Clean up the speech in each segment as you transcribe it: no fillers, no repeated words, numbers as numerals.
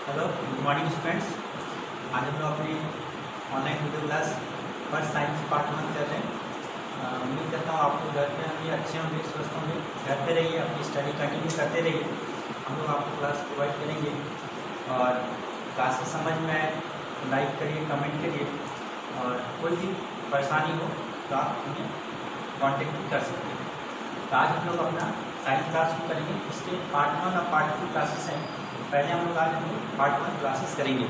Hello, good morning students. आज हम लोग अपने online video class first science part 1 कर रहे हैं। उम्मीद करता हूँ आप लोग घर पे होंगे, अच्छे होंगे, स्वस्थ होंगे। घर पे रहिए, अपनी स्टडी कंटिन्यू करते रहिए। हम लोग आपको क्लास प्रोवाइड करेंगे और क्लासेस समझ में आए तो लाइक करिए, कमेंट करिए और कोई भी परेशानी हो तो आप हमें कॉन्टेक्ट भी कर सकते हैं। तो आज हम लोग अपना साइंस क्लास शुरू करेंगे। इसके पार्ट 1 और पार्ट 2 क्लासेस हैं। पहले हम लोग आज पार्ट 1 क्लासेस करेंगे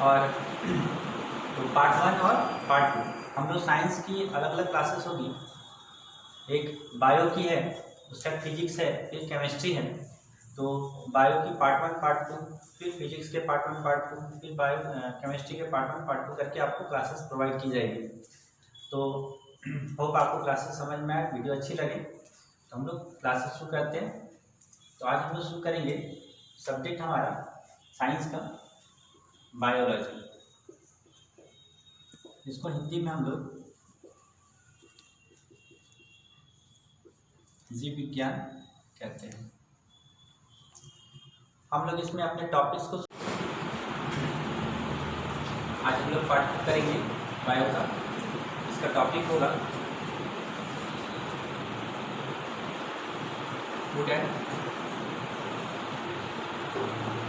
और तो पार्ट 1 और पार्ट 2 हम लोग साइंस की अलग अलग क्लासेस होगी। एक बायो की है, उसका फिजिक्स है, फिर केमिस्ट्री है। तो बायो की पार्ट 1 पार्ट 2, फिर फिजिक्स के पार्ट 1 पार्ट 2, फिर बायो केमिस्ट्री के पार्ट 1 पार्ट 2 करके आपको क्लासेस प्रोवाइड की जाएगी। तो होप आपको क्लासेस समझ में आए, वीडियो अच्छी लगे तो हम लोग क्लासेस शुरू करते हैं। तो आज हम लोग शुरू करेंगे सब्जेक्ट हमारा साइंस का बायोलॉजी। इसको हिंदी में हम लोग जीव विज्ञान कहते हैं। हम लोग इसमें अपने टॉपिक्स को आज हम लोग पाठ करेंगे बायो का। इसका टॉपिक होगा फूड एंड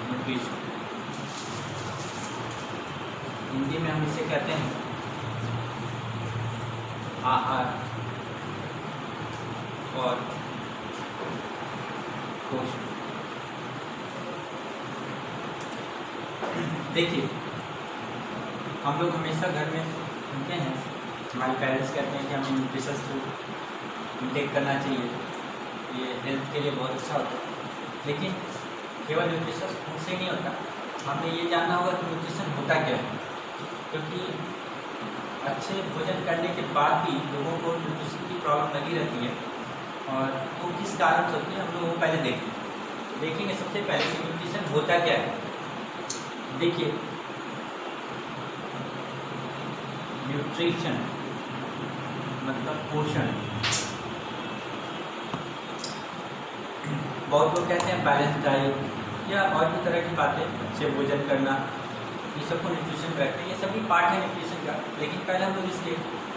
न्यूट्रिशन। हिंदी में हम इसे कहते हैं आहार और पोषण। देखिए, हम लोग हमेशा घर में सुनते हैं, हमारे पेरेंट्स कहते हैं कि हमें न्यूट्रिशंस फूड इंटेक करना चाहिए, ये हेल्थ के लिए बहुत अच्छा होता है। लेकिन केवल न्यूट्रिशन फूड से नहीं होता, हमें ये जानना होगा कि न्यूट्रिशन होता क्या है। क्योंकि अच्छे भोजन करने के बाद भी लोगों को न्यूट्रिशन की प्रॉब्लम लगी रहती है और वो किस कारण से होती है हम लोग वो पहले देखेंगे। सबसे पहले कि न्यूट्रिशन होता क्या है। देखिए, न्यूट्रिशन मतलब पोषण। बहुत लोग कहते हैं बैलेंस डाइट या और भी तरह की बातें, अच्छे भोजन करना, ये सबको न्यूट्रिशन कहते हैं। ये सभी पार्ट है न्यूट्रिशन का। लेकिन पहले हम लोग इसके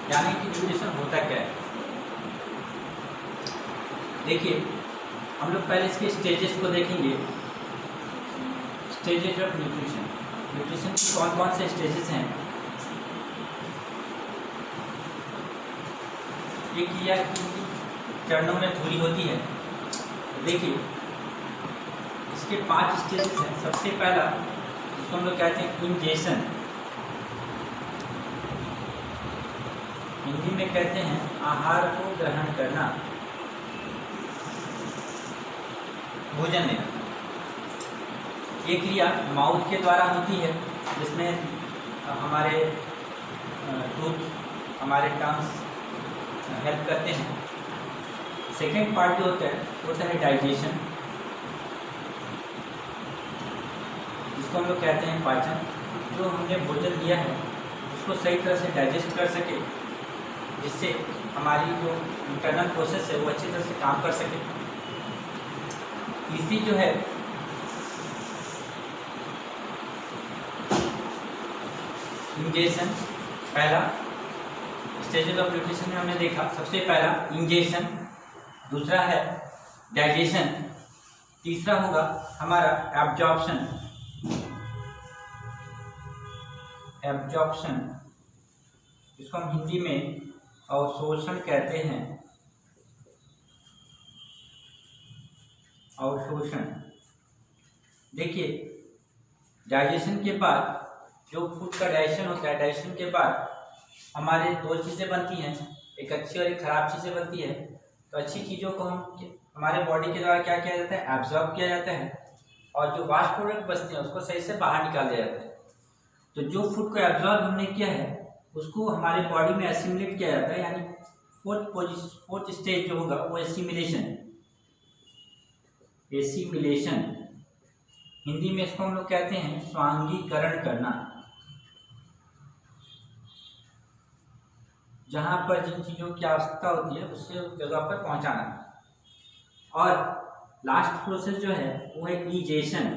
जाने कि न्यूट्रिशन होता क्या है। देखिए, हम लोग पहले इसके स्टेजेस को देखेंगे। स्टेजेस ऑफ न्यूट्रिशन, न्यूट्रिशन की कौन कौन से स्टेजेस हैं। ये क्रिया चरणों में पूरी होती है। देखिए, इसके 5 स्टेजेस हैं। सबसे पहला इसको हम लोग कहते हैं इंजेशन, हिंदी में कहते हैं आहार को ग्रहण करना, भोजन लेना। ये क्रिया माउथ के द्वारा होती है, जिसमें हमारे टूथ, हमारे टंग्स हेल्प करते हैं। सेकेंड पार्ट जो होता है डाइजेशन, जिसको हम लोग कहते हैं पाचन। जो हमने भोजन लिया है उसको सही तरह से डाइजेस्ट कर सके, जिससे हमारी जो इंटरनल प्रोसेस है वो अच्छी तरह से काम कर सके। तीसरी जो है इंजेशन। पहला स्टेजेस ऑफ न्यूट्रिशन में हमने देखा, सबसे पहला इंजेशन, दूसरा है डाइजेशन, तीसरा होगा हमारा एब्जॉर्प्शन। एब्जॉर्प्शन इसको हम हिंदी में अवशोषण कहते हैं। अवशोषण। देखिए, डाइजेशन के बाद जो फूड का डाइजेशन होता है, डाइजेशन के बाद हमारे 2 चीज़ें बनती हैं, एक अच्छी और एक खराब चीज़ें बनती है। तो अच्छी चीज़ों को हमारे बॉडी के द्वारा क्या किया जाता है, एब्जॉर्ब किया जाता है, और जो वास्ट प्रोडक्ट बचते हैं उसको सही से बाहर निकाल दिया जाता है। तो जो फूड को एब्जॉर्ब हमने किया है उसको हमारे बॉडी में एसिमिलेट किया जाता है, यानी फोर्थ स्टेज जो होगा वो एसिमिलेशन। एसिमिलेशन हिंदी में इसको हम लोग कहते हैं स्वांगीकरण करना। जहाँ पर जिन चीज़ों की आवश्यकता होती है उससे उस जगह पर पहुँचाना। और लास्ट प्रोसेस जो है वो है इजेशन।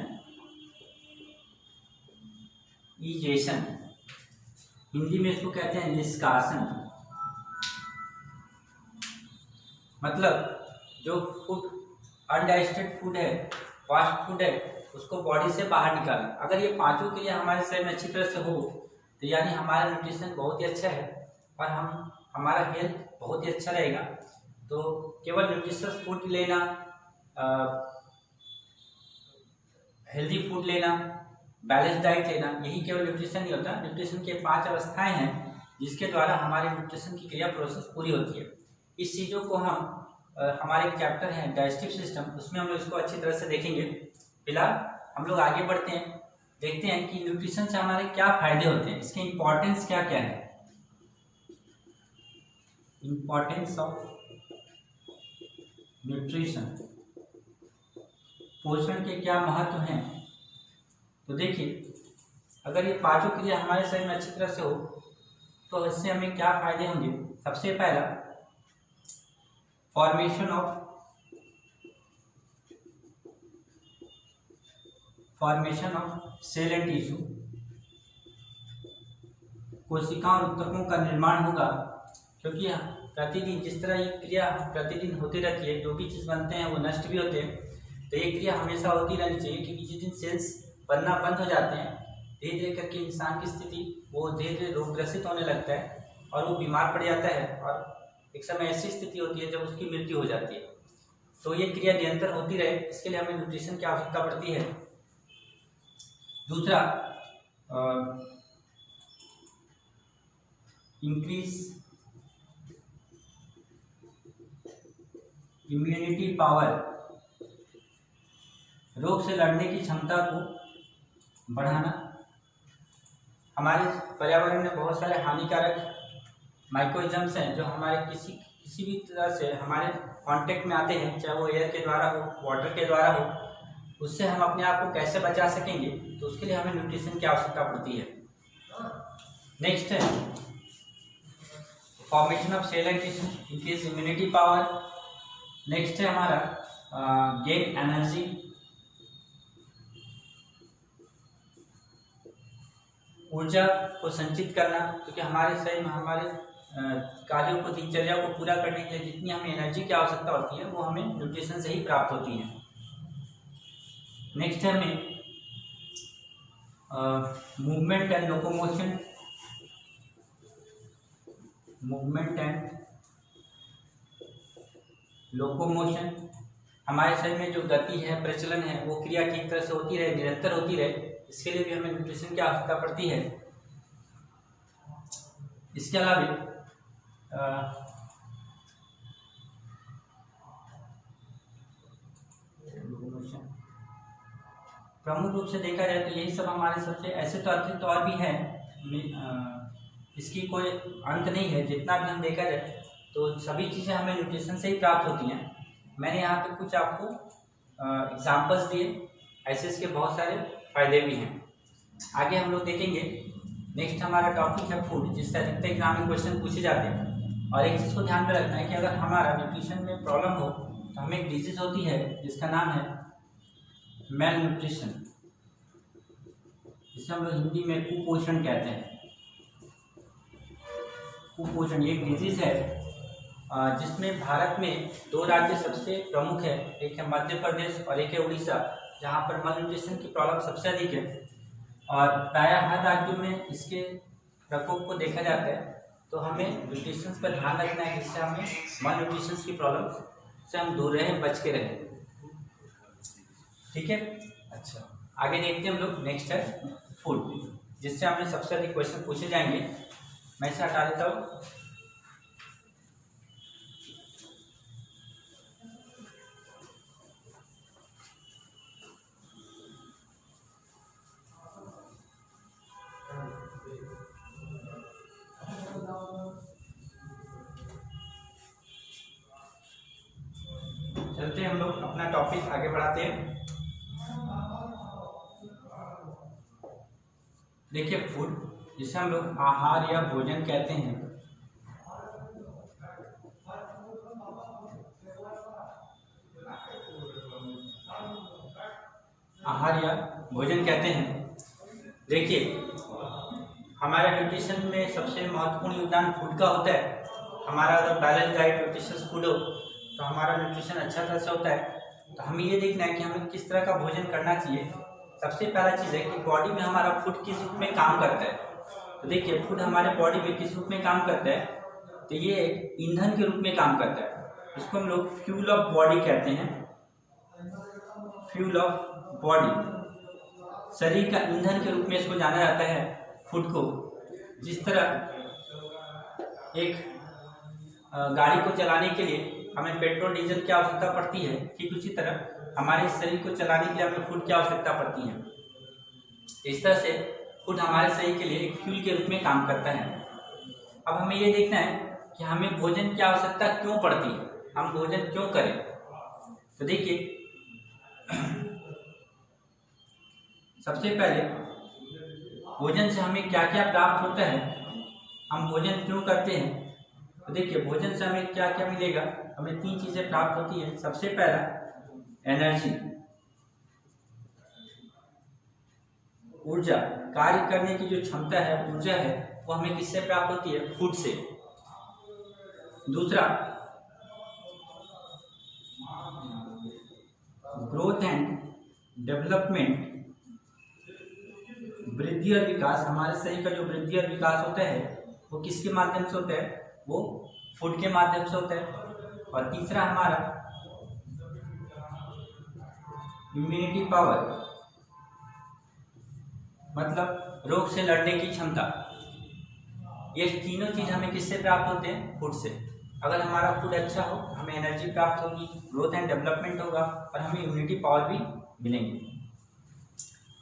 इजेशन, हिंदी में इसको कहते हैं निष्कासन। मतलब जो फूड अनडाइजेस्टेड फूड है, फास्ट फूड है, उसको बॉडी से बाहर निकालना। अगर ये पांचों क्रिया हमारे शरीर में अच्छी तरह से हो तो यानी हमारा न्यूट्रिशन बहुत ही अच्छा है और हमारा हेल्थ बहुत ही अच्छा रहेगा। तो केवल न्यूट्रिशियस फूड लेना, हेल्दी फूड लेना, बैलेंस डाइट लेना, यही केवल न्यूट्रिशन नहीं होता। न्यूट्रिशन के 5 अवस्थाएं हैं जिसके द्वारा हमारे न्यूट्रिशन की क्रिया प्रोसेस पूरी होती है। इस चीज़ों को हम हमारे चैप्टर है डाइजेस्टिव सिस्टम, उसमें हम लोग इसको अच्छी तरह से देखेंगे। फिलहाल हम लोग आगे बढ़ते हैं, देखते हैं कि न्यूट्रिशन से हमारे क्या फायदे होते हैं, इसके इंपॉर्टेंस क्या क्या है। इंपॉर्टेंस ऑफ न्यूट्रिशन, पोषण के क्या महत्व हैं। तो देखिए, अगर ये पांचों क्रिया हमारे शरीर में अच्छी तरह से हो तो इससे हमें क्या फायदे होंगे। सबसे पहला, formation of cell and tissue, कोशिका और ऊतकों का निर्माण होगा। क्योंकि प्रतिदिन जिस तरह ये क्रिया प्रतिदिन होती रहती है, जो भी चीज़ बनते हैं वो नष्ट भी होते हैं, तो ये क्रिया हमेशा होती रहनी चाहिए। क्योंकि जिस दिन सेल्स बनना बंद हो जाते हैं, धीरे धीरे करके इंसान की स्थिति वो धीरे धीरे रोगग्रसित होने लगता है और वो बीमार पड़ जाता है और एक समय ऐसी स्थिति होती है जब उसकी मृत्यु हो जाती है। तो ये क्रिया निरंतर होती रहे, इसके लिए हमें न्यूट्रिशन की आवश्यकता पड़ती है। दूसरा, इंक्रीज इम्यूनिटी पावर, रोग से लड़ने की क्षमता को बढ़ाना। हमारे पर्यावरण में बहुत सारे हानिकारक माइक्रोइज्म्स हैं जो हमारे किसी भी तरह से हमारे कांटेक्ट में आते हैं, चाहे वो एयर के द्वारा हो, वाटर के द्वारा हो। उससे हम अपने आप को कैसे बचा सकेंगे, तो उसके लिए हमें न्यूट्रिशन की आवश्यकता पड़ती है। नेक्स्ट है formation of cell and tissue, increase immunity power. Next है हमारा गेन एनर्जी, ऊर्जा को संचित करना। क्योंकि हमारे शरीर में हमारे कार्यों को, दिनचर्या को पूरा करने के लिए जितनी हमें एनर्जी की आवश्यकता होती है वो हमें न्यूट्रिशन से ही प्राप्त होती है। नेक्स्ट है हमें मूवमेंट एंड लोकोमोशन, हमारे शरीर में जो गति है, प्रचलन है, वो क्रिया ठीक तरह से होती रहे, निरंतर होती रहे, इसके लिए भी हमें न्यूट्रिशन की आवश्यकता पड़ती है। इसके अलावा प्रमुख रूप से देखा जाए तो यही सब हमारे सबसे, ऐसे तो अतिरिक्त और भी है, इसकी कोई अंत नहीं है। जितना भी हम देखा जाए तो सभी चीज़ें हमें न्यूट्रिशन से ही प्राप्त होती हैं। मैंने यहाँ पे कुछ आपको एग्जाम्पल्स दिए, ऐसे इसके बहुत सारे फायदे भी हैं। आगे हम लोग देखेंगे। नेक्स्ट हमारा टॉपिक है फूड, जिससे अधिकतर एग्जाम में क्वेश्चन पूछे जाते हैं। और एक चीज़ को ध्यान में रखना है कि अगर हमारा न्यूट्रिशन में प्रॉब्लम हो तो हमें एक डिजीज होती है जिसका नाम है मेल न्यूट्रिशन, जिसे हम लोग हिंदी में कुपोषण कहते हैं। कुपोषण एक डिजीज है जिसमें भारत में 2 राज्य सबसे प्रमुख है, एक है मध्य प्रदेश और एक है उड़ीसा, जहाँ पर मल न्यूट्रिशन की प्रॉब्लम सबसे अधिक है। और प्रायः हर राज्यों में इसके प्रकोप को देखा जाता है। तो हमें न्यूट्रिशन पर ध्यान रखना है जिससे हमें मल न्यूट्रिशन की प्रॉब्लम से हम दूर रहें, बच के रहें। ठीक है, अच्छा आगे देखते हैं हम लोग। नेक्स्ट है फूड, जिससे हमें सबसे अधिक क्वेश्चन पूछे जाएंगे। मैं इसे हटा देता हूँ। चलते हैं हम लोग अपना टॉपिक आगे बढ़ाते हैं। देखिए फूड, जिसे हम लोग आहार या भोजन कहते हैं। आहार या भोजन कहते हैं। देखिए हमारे न्यूट्रिशन में सबसे महत्वपूर्ण योगदान फूड का होता है। हमारा अगर बैलेंस डाइट न्यूट्रिशियस फूड हो तो हमारा न्यूट्रिशन अच्छा तरह से होता है। तो हमें ये देखना है कि हमें किस तरह का भोजन करना चाहिए। सबसे पहला चीज़ है कि बॉडी में हमारा फूड किस रूप में काम करता है। तो देखिए फूड हमारे बॉडी में किस रूप में काम करता है, तो ये एक ईंधन के रूप में काम करता है। इसको हम लोग फ्यूल ऑफ बॉडी कहते हैं। फ्यूल ऑफ बॉडी, शरीर का ईंधन के रूप में इसको जाना जाता है फूड को। जिस तरह एक गाड़ी को चलाने के लिए हमें पेट्रोल डीजल की आवश्यकता पड़ती है, ठीक उसी तरह हमारे शरीर को चलाने के लिए हमें फूड की आवश्यकता पड़ती है। इस तरह से फूड हमारे शरीर के लिए एक फ्यूल के रूप में काम करता है। अब हमें ये देखना है कि हमें भोजन की आवश्यकता क्यों पड़ती है, हम भोजन क्यों करें। तो देखिए सबसे पहले भोजन से हमें क्या क्या प्राप्त होता है, हम भोजन क्यों करते हैं। तो देखिए भोजन से हमें क्या क्या मिलेगा, हमें 3 चीजें प्राप्त होती है। सबसे पहला एनर्जी, ऊर्जा, कार्य करने की जो क्षमता है, ऊर्जा है, वो हमें किससे प्राप्त होती है, फूड से। दूसरा ग्रोथ एंड डेवलपमेंट, वृद्धि और विकास, हमारे शरीर का जो वृद्धि और विकास होता है वो किसके माध्यम से होता है, वो फूड के माध्यम से होता है। और तीसरा हमारा इम्यूनिटी पावर, मतलब रोग से लड़ने की क्षमता। ये तीनों चीज हमें किससे प्राप्त होते हैं, फूड से। अगर हमारा फूड अच्छा हो हमें एनर्जी प्राप्त होगी, ग्रोथ एंड डेवलपमेंट होगा और हमें इम्यूनिटी पावर भी मिलेंगे।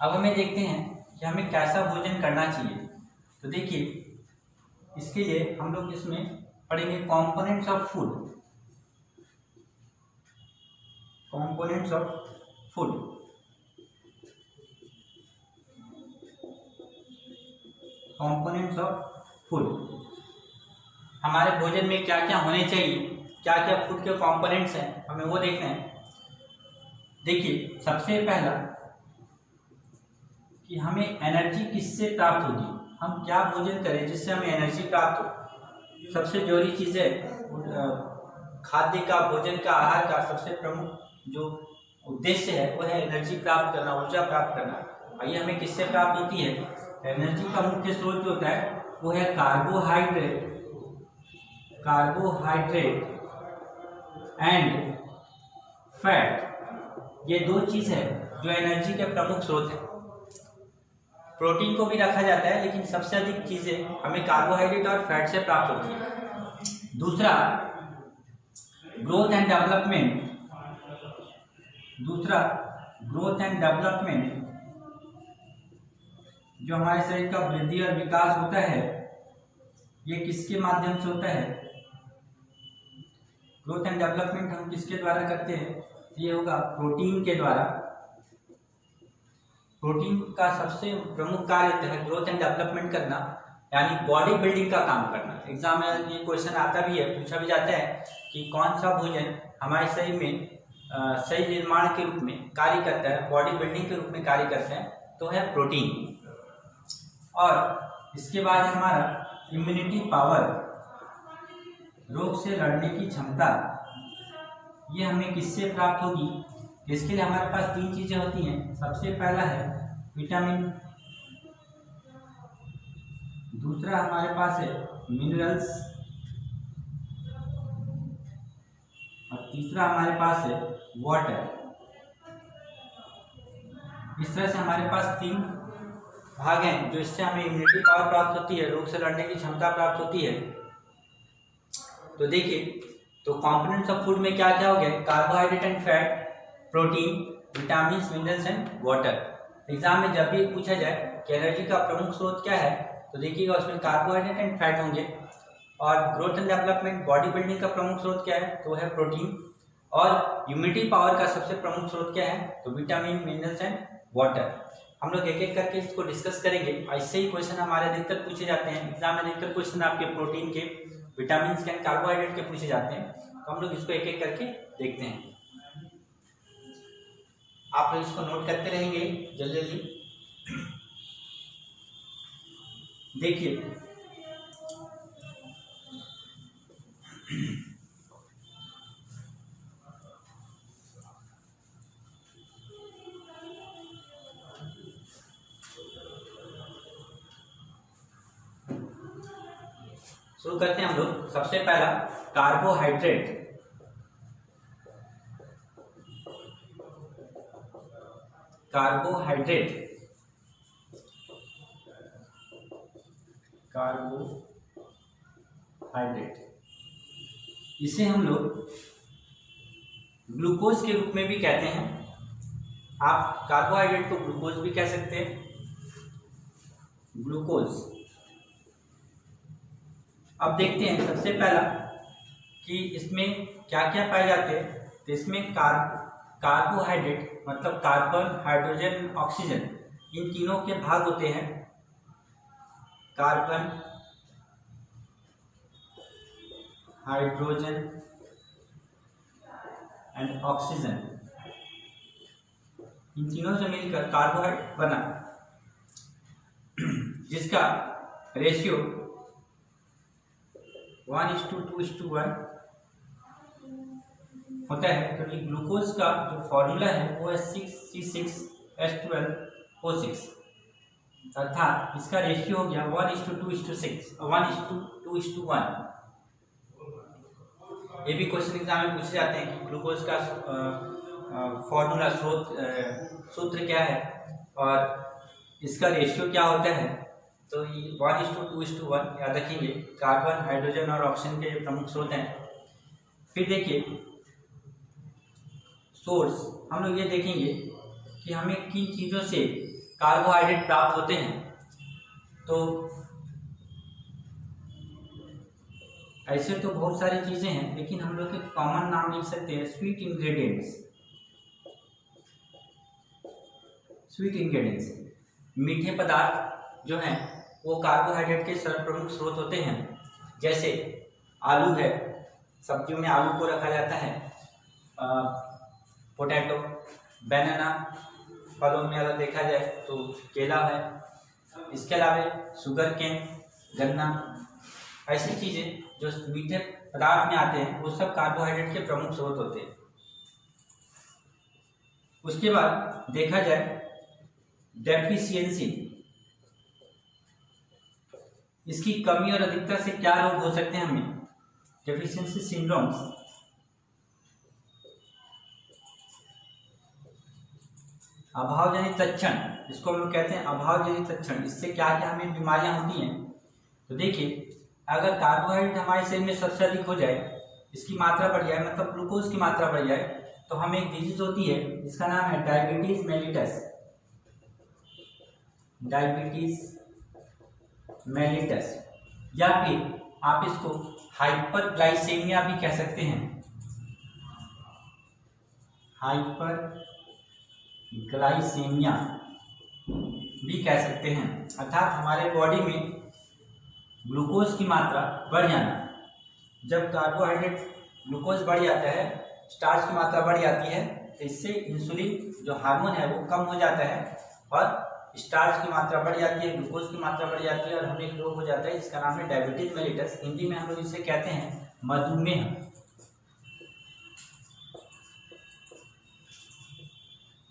अब हमें देखते हैं कि हमें कैसा भोजन करना चाहिए। तो देखिए इसके लिए हम लोग इसमें पढ़ेंगे components of food. Components of food, components of food, हमारे भोजन में क्या क्या होने चाहिए, क्या क्या फूड के कंपोनेंट्स हैं, हमें वो देखना है। देखिए सबसे पहला कि हमें एनर्जी किससे प्राप्त होगी, हम क्या भोजन करें जिससे हमें एनर्जी प्राप्त हो। सबसे जरूरी चीज़ है खाद्य का, भोजन का, आहार का सबसे प्रमुख जो उद्देश्य है वो है एनर्जी प्राप्त करना, ऊर्जा प्राप्त करना। और ये हमें किससे प्राप्त होती है, एनर्जी का मुख्य स्रोत जो होता है वो है कार्बोहाइड्रेट, कार्बोहाइड्रेट एंड फैट। ये 2 चीज है जो एनर्जी के प्रमुख स्रोत है। प्रोटीन को भी रखा जाता है लेकिन सबसे अधिक चीजें हमें कार्बोहाइड्रेट और फैट से प्राप्त होती है। दूसरा ग्रोथ एंड डेवलपमेंट, दूसरा ग्रोथ एंड डेवलपमेंट, जो हमारे शरीर का वृद्धि और विकास होता है ये किसके माध्यम से होता है, ग्रोथ एंड डेवलपमेंट हम किसके द्वारा करते हैं, ये होगा प्रोटीन के द्वारा। प्रोटीन का सबसे प्रमुख कार्य होता है ग्रोथ एंड डेवलपमेंट करना, यानी बॉडी बिल्डिंग का काम करना। एग्जाम में ये क्वेश्चन आता भी है, पूछा भी जाता है कि कौन सा भोजन हमारे शरीर में शरीर निर्माण के रूप में कार्य करता है, बॉडी बिल्डिंग के रूप में कार्य करता है, तो है प्रोटीन। और इसके बाद हमारा इम्यूनिटी पावर, रोग से लड़ने की क्षमता, ये हमें किससे प्राप्त होगी। इसके लिए हमारे पास 3 चीजें होती हैं। सबसे पहला है विटामिन, दूसरा हमारे पास है मिनरल्स और तीसरा हमारे पास है वाटर। इस तरह से हमारे पास 3 भाग हैं जो इससे हमें इम्यूनिटी पावर प्राप्त होती है, रोग से लड़ने की क्षमता प्राप्त होती है। तो देखिए तो कंपोनेंट्स ऑफ फूड में क्या क्या हो गया, carbohydrate and fat, protein, vitamin, minerals and water. Exam में जब भी पूछा जाए कि एनर्जी का प्रमुख स्रोत क्या है तो देखिएगा उसमें कार्बोहाइड्रेट एंड फैट होंगे। और growth and development, body building का प्रमुख स्रोत क्या है तो है प्रोटीन। और इम्यूनिटी पावर का सबसे प्रमुख स्रोत क्या है तो विटामिन, मिनरल्स एंड वाटर। हम लोग एक एक करके इसको डिस्कस करेंगे। ऐसे ही क्वेश्चन हमारे अधिकतर पूछे जाते हैं एग्जाम में, अधिकतर क्वेश्चन आपके प्रोटीन के, विटामिन के, कार्बोहाइड्रेट के पूछे जाते हैं। तो हम लोग इसको एक एक करके देखते हैं। आप लोग इसको नोट करते रहेंगे जल्दी जल्दी। देखिए शुरू करते हैं हम लोग। सबसे पहला कार्बोहाइड्रेट। कार्बोहाइड्रेट इसे हम लोग ग्लूकोज के रूप में भी कहते हैं। आप कार्बोहाइड्रेट को ग्लूकोज भी कह सकते हैं, ग्लूकोज। अब देखते हैं सबसे पहला कि इसमें क्या क्या पाए जाते हैं। तो इसमें कार्बोहाइड्रेट मतलब कार्बन, हाइड्रोजन, ऑक्सीजन, इन तीनों के भाग होते हैं। कार्बन, हाइड्रोजन एंड ऑक्सीजन, इन तीनों से मिलकर कार्बोहाइड्रेट बना, जिसका रेशियो 1:2:1 होता है। क्योंकि ग्लूकोज का जो फॉर्मूला है वो है 6C6H12O6, अर्थात इसका रेशियो हो गया 1:2:1। ये भी क्वेश्चन एग्जाम में पूछे जाते हैं कि ग्लूकोज का फॉर्मूला सूत्र क्या है और इसका रेशियो क्या होता है। तो ये 1:2:1 याद रखेंगे। कार्बन, हाइड्रोजन और ऑक्सीजन के प्रमुख स्रोत हैं। फिर देखिए सोर्स, हम लोग ये देखेंगे कि हमें किन चीज़ों से कार्बोहाइड्रेट प्राप्त होते हैं। तो ऐसे तो बहुत सारी चीज़ें हैं, लेकिन हम लोग के कॉमन नाम लिख सकते हैं स्वीट इंग्रेडिएंट्स। स्वीट इंग्रेडिएंट्स मीठे पदार्थ जो हैं वो कार्बोहाइड्रेट के प्रमुख स्रोत होते हैं। जैसे आलू है, सब्जियों में आलू को रखा जाता है, पोटैटो, बनाना, फलों में अगर देखा जाए तो केला है। इसके अलावा शुगर केन, गन्ना, ऐसी चीज़ें जो मीठे पदार्थ में आते हैं वो सब कार्बोहाइड्रेट के प्रमुख स्रोत होते हैं। उसके बाद देखा जाए डेफिशिएंसी, इसकी कमी और अधिकता से क्या रोग हो सकते हैं हमें। डेफिशिएंसी सिंड्रोम्स, अभावजनित लक्षण, इसको हम लोग कहते हैं अभावजनित लक्षण। इससे क्या क्या हमें बीमारियां होती हैं। तो देखिए अगर कार्बोहाइड्रेट हमारे शरीर में सबसे अधिक हो जाए, इसकी मात्रा बढ़ जाए, मतलब ग्लूकोज की मात्रा बढ़ जाए, तो हमें एक डिजीज होती है जिसका नाम है डायबिटीज मेलिटस। डायबिटीज मेलिटस, या फिर आप इसको हाइपरग्लाइसेमिया भी कह सकते हैं। हाइपरग्लाइसेमिया भी कह सकते हैं, अर्थात हमारे बॉडी में ग्लूकोज की मात्रा बढ़ जाना। जब कार्बोहाइड्रेट ग्लूकोज बढ़ जाता है, स्टार्च की मात्रा बढ़ जाती है, तो इससे इंसुलिन जो हार्मोन है वो कम हो जाता है और स्टार्च की मात्रा बढ़ जाती है, ग्लूकोज की मात्रा बढ़ जाती है और हमें एक रोग हो जाता है जिसका नाम है डायबिटीज मेलिटस। हिंदी में हम लोग इसे कहते हैं मधुमेह।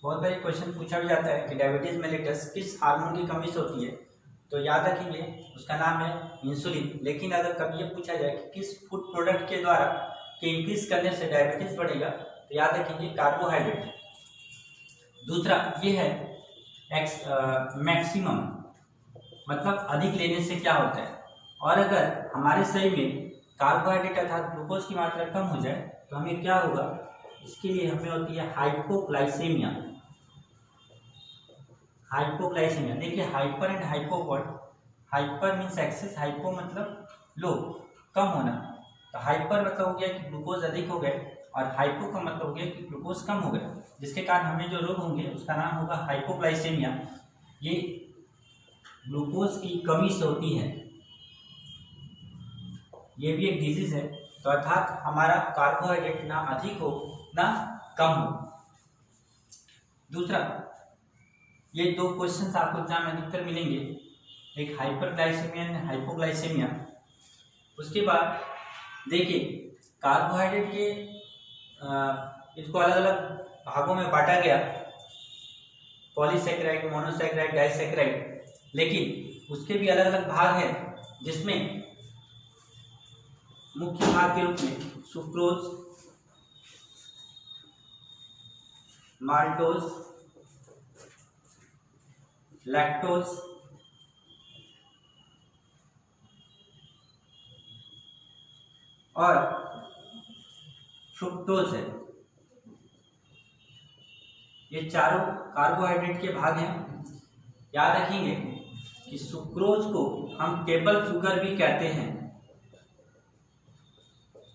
बहुत बार क्वेश्चन पूछा भी जाता है कि डायबिटीज मेलिटस किस हार्मोन की कमी से होती है। तो याद रखिए उसका नाम है इंसुलिन। लेकिन अगर कभी ये पूछा जाए कि किस फूड प्रोडक्ट के द्वारा के इंक्रीज करने से डायबिटीज बढ़ेगा, तो याद रखिए कार्बोहाइड्रेट। दूसरा ये है मैक्सिमम, मतलब अधिक लेने से क्या होता है। और अगर हमारे शरीर में कार्बोहाइड्रेट अर्थात ग्लूकोज की मात्रा कम हो जाए तो हमें क्या होगा, इसके लिए हमें होती है हाइपोग्लाइसेमिया। हाइपोग्लाइसेमिया देखिए hyper and hypo word, hyper means excess, hypo मतलब लो, कम होना। तो हाइपर मतलब हो गया कि ग्लूकोज अधिक हो गए और हाइपो का मतलब हो गया कि ग्लूकोज कम हो गए, जिसके कारण हमें जो रोग होंगे उसका नाम होगा हाइपोग्लाइसेमिया। ये ग्लूकोज की कमी से होती है, ये भी एक डिजीज है। तो अर्थात हमारा कार्बोहाइड्रेट ना अधिक हो ना कम हो। दूसरा, ये दो क्वेश्चन आपको एग्जाम में अधिकतर मिलेंगे एक हाइपरग्लाइसेमिया, हाइपोग्लाइसेमिया। उसके बाद देखिए कार्बोहाइड्रेट के इसको अलग अलग भागों में बांटा गया, पॉलीसेकेराइड, मोनोसेकेराइड, डाइसेकेराइड, लेकिन उसके भी अलग अलग भाग हैं, जिसमें मुख्य भाग के रूप में सुक्रोज, माल्टोज, लैक्टोज और फ्रुक्टोज है। ये चारों कार्बोहाइड्रेट के भाग हैं। याद रखेंगे कि सुक्रोज को हम टेबल शुगर भी कहते हैं।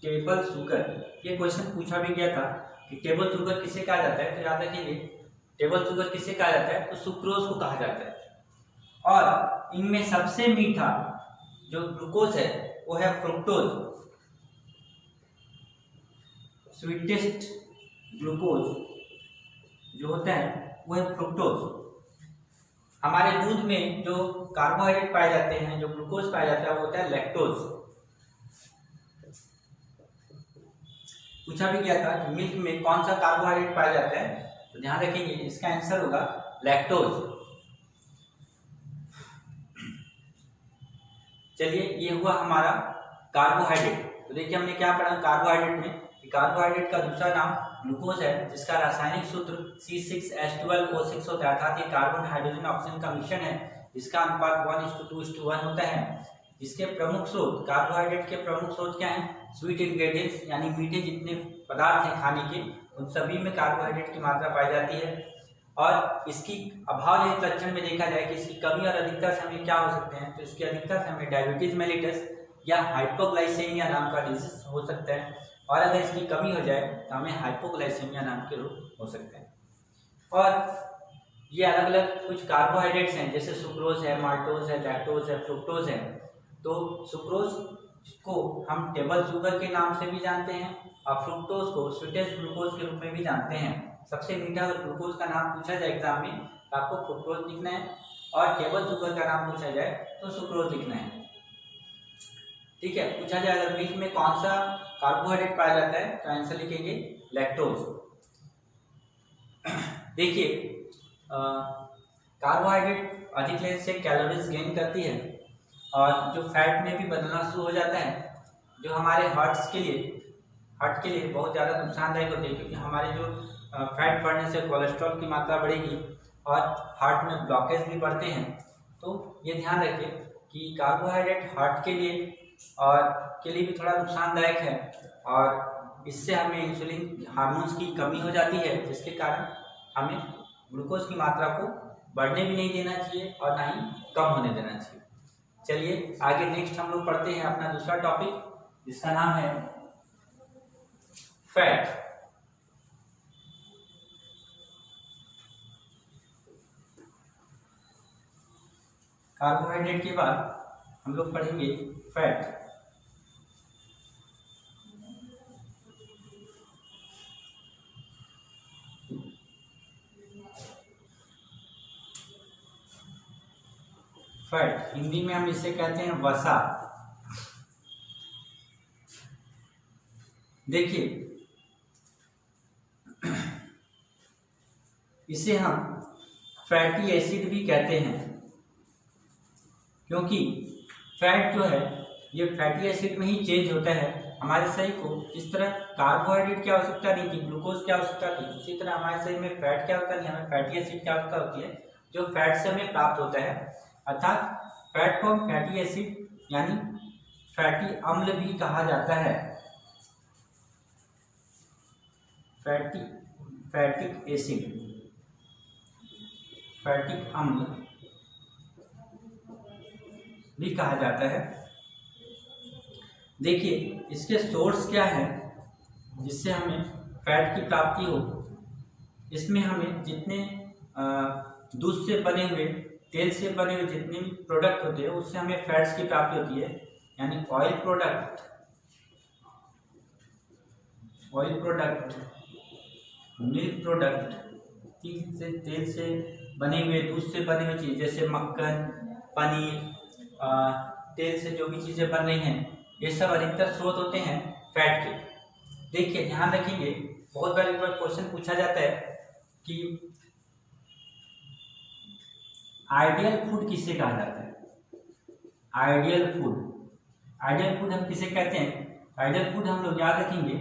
टेबल शुगर, ये क्वेश्चन पूछा भी गया था कि टेबल शुगर किसे कहा जाता है, तो याद रखेंगे टेबल शुगर किसे कहा जाता है, तो सुक्रोज को कहा जाता है। और इनमें सबसे मीठा जो ग्लूकोज है वो है फ्रुक्टोज। स्वीटेस्ट ग्लूकोज जो होता है वो है फ्रुक्टोज। हमारे दूध में जो कार्बोहाइड्रेट पाए जाते हैं, जो ग्लूकोज पाया जाता है, वो होता है लैक्टोज। पूछा भी गया था कि मिल्क में कौन सा कार्बोहाइड्रेट पाया जाता है, तो ध्यान रखेंगे इसका आंसर होगा लैक्टोज। चलिए ये हुआ हमारा कार्बोहाइड्रेट। तो देखिए हमने क्या पढ़ा कार्बोहाइड्रेट में, कार्बोहाइड्रेट का दूसरा नाम ग्लूकोज है, जिसका रासायनिक सूत्र C6H12O6 होता है, अर्थात ये कार्बन हाइड्रोजन ऑक्सीजन का मिश्रण है, जिसका अनुपात 1:2:1 होता है। इसके प्रमुख स्रोत, कार्बोहाइड्रेट के प्रमुख स्रोत क्या हैं, स्वीट इंग्रेडिएंट्स यानी मीठे जितने पदार्थ हैं खाने के, उन सभी में कार्बोहाइड्रेट की मात्रा पाई जाती है। और इसकी अभाव जनित लक्षण में देखा जाए कि इसकी कमी और अधिकता से हमें क्या हो सकते हैं, तो इसकी अधिकता से हमें डायबिटीज मेलिटस या हाइपोग्लाइसेमिया नाम का डिजीज हो सकता है, और अगर इसकी कमी हो जाए तो हमें हाइपोग्लाइसेमिया नाम के रोग हो सकते हैं। और ये अलग अलग कुछ कार्बोहाइड्रेट्स हैं, जैसे सुक्रोज है, माल्टोज है, लैक्टोज है, फ्रुक्टोज है। तो सुक्रोज को हम टेबल शुगर के नाम से भी जानते हैं और फ्रुक्टोज को स्वीटेस्ट ग्लूकोज के रूप में भी जानते हैं। सबसे मीठा ग्लूकोज का नाम पूछा जाए एग्जाम में तो आपको फ्रुक्टोज लिखना है, और टेबल शुगर का नाम पूछा जाए तो सुक्रोज लिखना है। ठीक है, पूछा जाए अगर मिल्क में कौन सा कार्बोहाइड्रेट पाया जाता है, तो आंसर लिखेंगे लैक्टोज। देखिए कार्बोहाइड्रेट अधिक लेने से कैलोरीज गेन करती है, और जो फैट में भी बदलना शुरू हो जाता है, जो हमारे हार्ट के लिए बहुत ज़्यादा नुकसानदायक होते हैं, क्योंकि हमारे जो फैट बढ़ने से कोलेस्ट्रॉल की मात्रा बढ़ेगी और हार्ट में ब्लॉकेज भी बढ़ते हैं। तो ये ध्यान रखिए कि कार्बोहाइड्रेट हार्ट के लिए भी थोड़ा नुकसानदायक है, और इससे हमें इंसुलिन हार्मोन्स की कमी हो जाती है, जिसके कारण हमें ग्लूकोज की मात्रा को बढ़ने भी नहीं देना चाहिए और ना ही कम होने देना चाहिए। चलिए आगे नेक्स्ट हम लोग पढ़ते हैं अपना दूसरा टॉपिक, जिसका नाम है फैट। कार्बोहाइड्रेट के बाद हम लोग पढ़ेंगे फैट। फैट हिंदी में हम इसे कहते हैं वसा। देखिए इसे हम फैटी एसिड भी कहते हैं, क्योंकि फैट जो है ये फैटी एसिड में ही चेंज होता है। हमारे शरीर को जिस तरह कार्बोहाइड्रेट की आवश्यकता नहीं थी, ग्लूकोज की आवश्यकता थी, उसी तरह हमारे शरीर में फैट की आवश्यकता नहीं, हमें फैटी एसिड की आवश्यकता होती है, जो फैट से हमें प्राप्त होता है। अर्थात फैट को हम फैटी एसिड यानी फैटी अम्ल भी कहा जाता है। फैटिक एसिड, फैटिक अम्ल भी कहा जाता है। देखिए इसके सोर्स क्या है जिससे हमें फैट की प्राप्ति हो। इसमें हमें जितने दूध से बने हुए, तेल से बने हुए जितने भी प्रोडक्ट होते हैं, उससे हमें फैट्स की प्राप्ति होती है, यानी ऑयल प्रोडक्ट, मिल्क प्रोडक्ट, तेल से बने हुए, दूध से बने हुए चीज जैसे मक्खन, पनीर, तेल से जो भी चीज़ें बन रही हैं, ये सब अधिकतर स्रोत होते हैं फैट के। देखिए ध्यान रखिए, बहुत बार एक बार क्वेश्चन पूछा जाता है कि आइडियल फूड किसे कहा जाता है। आइडियल फूड हम किसे कहते हैं? आइडियल फूड हम लोग याद रखेंगे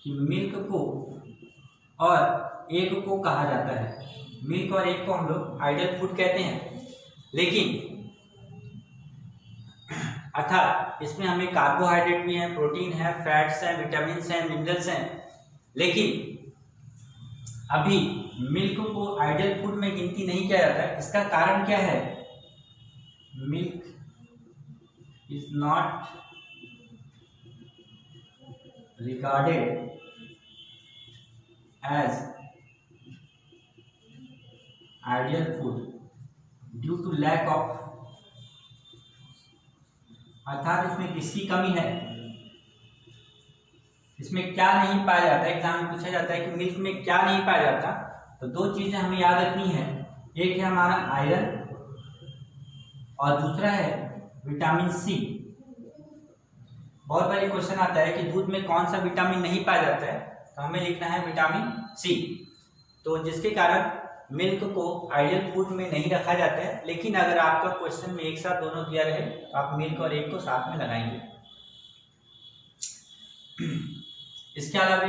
कि मिल्क को और एग को कहा जाता है। मिल्क और एग को हम लोग आइडियल फूड कहते हैं। लेकिन अर्थात इसमें हमें कार्बोहाइड्रेट भी है, प्रोटीन है, फैट्स हैं, विटामिन हैं, मिनरल्स हैं। लेकिन अभी मिल्क को आइडियल फूड में गिनती नहीं किया जाता है। इसका कारण क्या है? Milk is not regarded as ideal food due to lack of, अर्थात इसमें किसकी कमी है? इसमें क्या नहीं पाया जाता? एग्जाम में पूछा जाता है कि मिल्क में क्या नहीं पाया जाता, तो दो चीजें हमें याद रखनी है। एक है हमारा आयरन और दूसरा है विटामिन सी। बहुत बार क्वेश्चन आता है कि दूध में कौन सा विटामिन नहीं पाया जाता है, तो हमें लिखना है विटामिन सी। तो जिसके कारण मिल्क को आइडियल फूड में नहीं रखा जाता है। लेकिन अगर आपका क्वेश्चन में एक साथ दोनों दिया रहे तो आप मिल्क और एग को साथ में लगाएंगे। इसके अलावा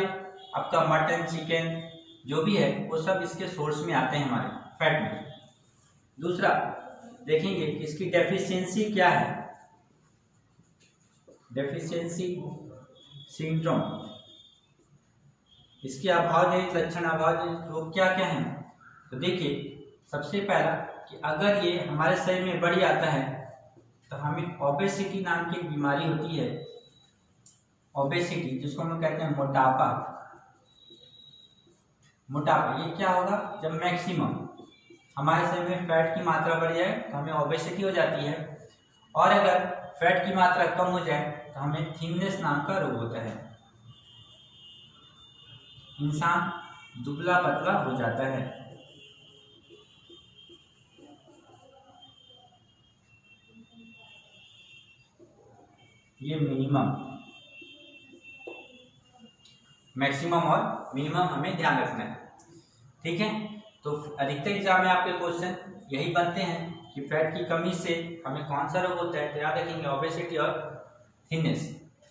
आपका मटन, चिकन जो भी है वो सब इसके सोर्स में आते हैं हमारे फैट में। दूसरा देखेंगे इसकी डेफिशिएंसी क्या है। डेफिशिएंसी सिंड्रोम, इसके अभाव जनित लक्षण, अभाव जनित रोग क्या क्या हैं? तो देखिए सबसे पहला कि अगर ये हमारे शरीर में बढ़ जाता है तो हमें ओबेसिटी नाम की एक बीमारी होती है। ओबेसिटी जिसको हम लोग कहते हैं मोटापा। ये क्या होगा? जब मैक्सिमम हमारे शरीर में फैट की मात्रा बढ़ जाए तो हमें ओबेसिटी हो जाती है, और अगर फैट की मात्रा कम हो जाए तो हमें थिननेस नाम का रोग होता है। इंसान दुबला पतला हो जाता है। ये मैक्सिमम और मिनिमम हमें ध्यान रखना है। ठीक है, तो अधिकतर एग्जाम में आपके क्वेश्चन यही बनते हैं कि फैट की कमी से हमें कौन सा रोग होता है। तो याद रखेंगे ओबेसिटी और थिननेस,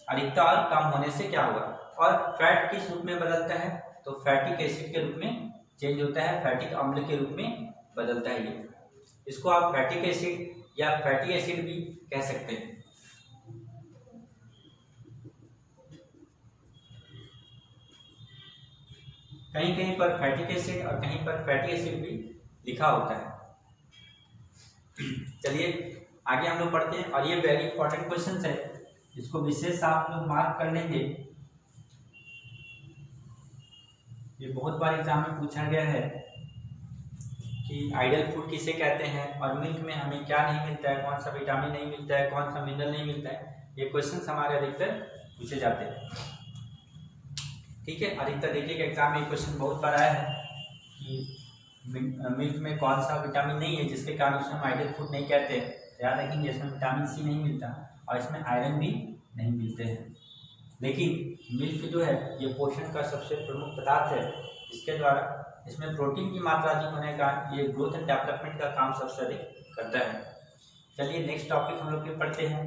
अधिकता और कम होने से क्या होगा। और फैट किस रूप में बदलता है? तो फैटिक एसिड के रूप में चेंज होता है, फैटिक अम्ल के रूप में बदलता है। ये इसको आप फैटिक एसिड या फैटी एसिड भी कह सकते हैं। कहीं कहीं पर फैटिक एसिड और कहीं पर फैटी एसिड भी लिखा होता है। चलिए आगे हम लोग पढ़ते हैं, और ये वेरी इंपॉर्टेंट क्वेश्चन है, इसको विशेष आप लोग मार्क कर लेंगे। ये बहुत बार एग्जाम में पूछा गया है कि आइडियल फूड किसे कहते हैं, और मिल्क में हमें क्या नहीं मिलता है, कौन सा विटामिन नहीं मिलता है, कौन सा मिनरल नहीं मिलता है। ये क्वेश्चन हमारे अधिकतर पूछे जाते हैं। ठीक है, अधिकतर देखिएगा एग्जाम में क्वेश्चन बहुत बार आया है कि मिल्क में कौन सा विटामिन नहीं है जिसके कारण उसमें हम आइडियल फूड नहीं कहते। याद रखेंगे इसमें विटामिन सी नहीं मिलता और इसमें आयरन भी नहीं मिलते हैं। लेकिन मिल्क जो है ये पोषण का सबसे प्रमुख पदार्थ है, इसके द्वारा इसमें प्रोटीन की मात्रा अधिक होने का ये ग्रोथ एंड डेवलपमेंट का काम सबसे अधिक करता है। चलिए नेक्स्ट टॉपिक हम लोग भी पढ़ते हैं।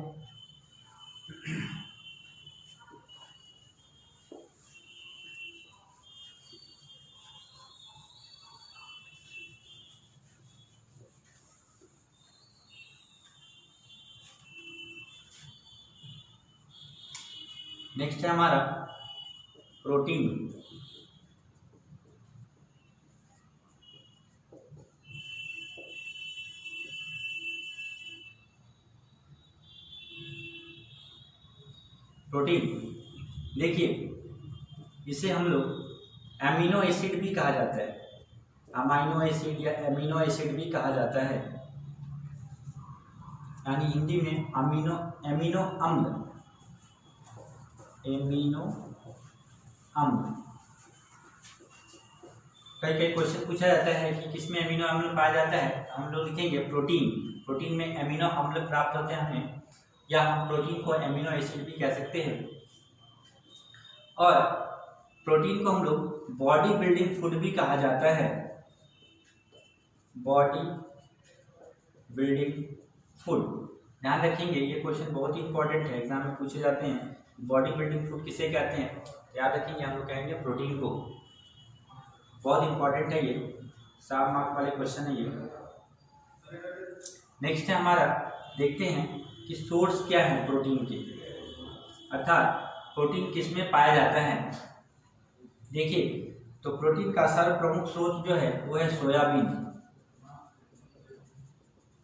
नेक्स्ट है हमारा प्रोटीन। देखिए इसे हम लोग एमिनो एसिड भी कहा जाता है, अमाइनो एसिड या एमिनो एसिड भी कहा जाता है, यानी हिंदी में अमीनो अम्ल, कई कई क्वेश्चन पूछा जाता है कि किसमें अमीनो अम्ल पाया जाता है, हम लोग लिखेंगे प्रोटीन। प्रोटीन में अमीनो अम्ल प्राप्त होते हैं हमें, या हम प्रोटीन को अमीनो एसिड भी कह सकते हैं। और प्रोटीन को हम लोग बॉडी बिल्डिंग फूड भी कहा जाता है, बॉडी बिल्डिंग फूड। ध्यान रखेंगे, ये क्वेश्चन बहुत ही इंपॉर्टेंट है, एग्जाम में पूछे जाते हैं। बॉडी बिल्डिंग फूड किसे कहते हैं, याद रखेंगे, हम लोग कहेंगे प्रोटीन को। बहुत इंपॉर्टेंट है, ये 7 मार्क वाले क्वेश्चन है ये। नेक्स्ट है हमारा, देखते हैं कि सोर्स क्या है प्रोटीन के, अर्थात प्रोटीन किसमें पाया जाता है। देखिए, तो प्रोटीन का सर्वप्रमुख स्रोत जो है वो है सोयाबीन।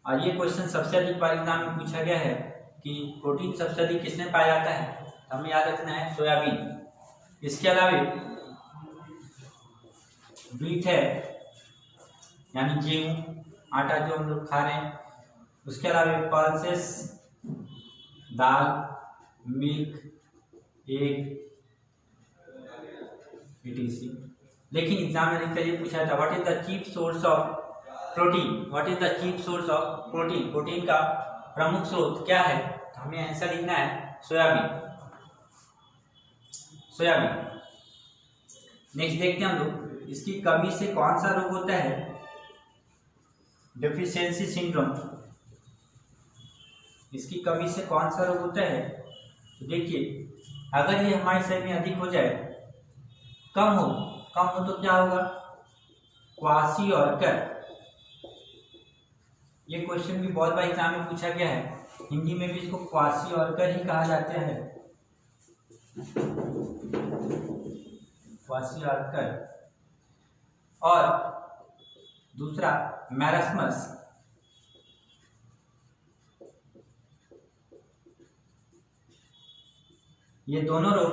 और ये क्वेश्चन सबसे अधिक बार एग्जाम में पूछा गया है कि प्रोटीन सबसे अधिक किसमें पाया जाता है, तो हमें याद रखना है सोयाबीन। इसके अलावा व्हीट है, यानी गेहूं, आटा जो हम लोग खा रहे हैं। उसके अलावा पल्सेस, दाल, मिल्क, एग, etc। लेकिन एग्जाम में अधिकतर ये पूछा था, what is the chief source of protein, what is the chief source of protein, protein का प्रमुख स्रोत क्या है, तो हमें आंसर लिखना है सोयाबीन, सोयाबीन। नेक्स्ट देखते हैं हम लोग, इसकी कमी से कौन सा रोग होता है, डेफिशिएंसी सिंड्रोम। इसकी कमी से कौन सा रोग होता है, तो देखिए, अगर ये हमारे शरीर में अधिक हो जाए, कम हो तो क्या होगा, क्वासियोर्कर। ये क्वेश्चन भी बहुत बार एग्जाम में पूछा गया है, हिंदी में भी इसको क्वासियोर्कर ही कहा जाता है, क्वासियोर्कर। और दूसरा मैरस्मस, ये दोनों रोग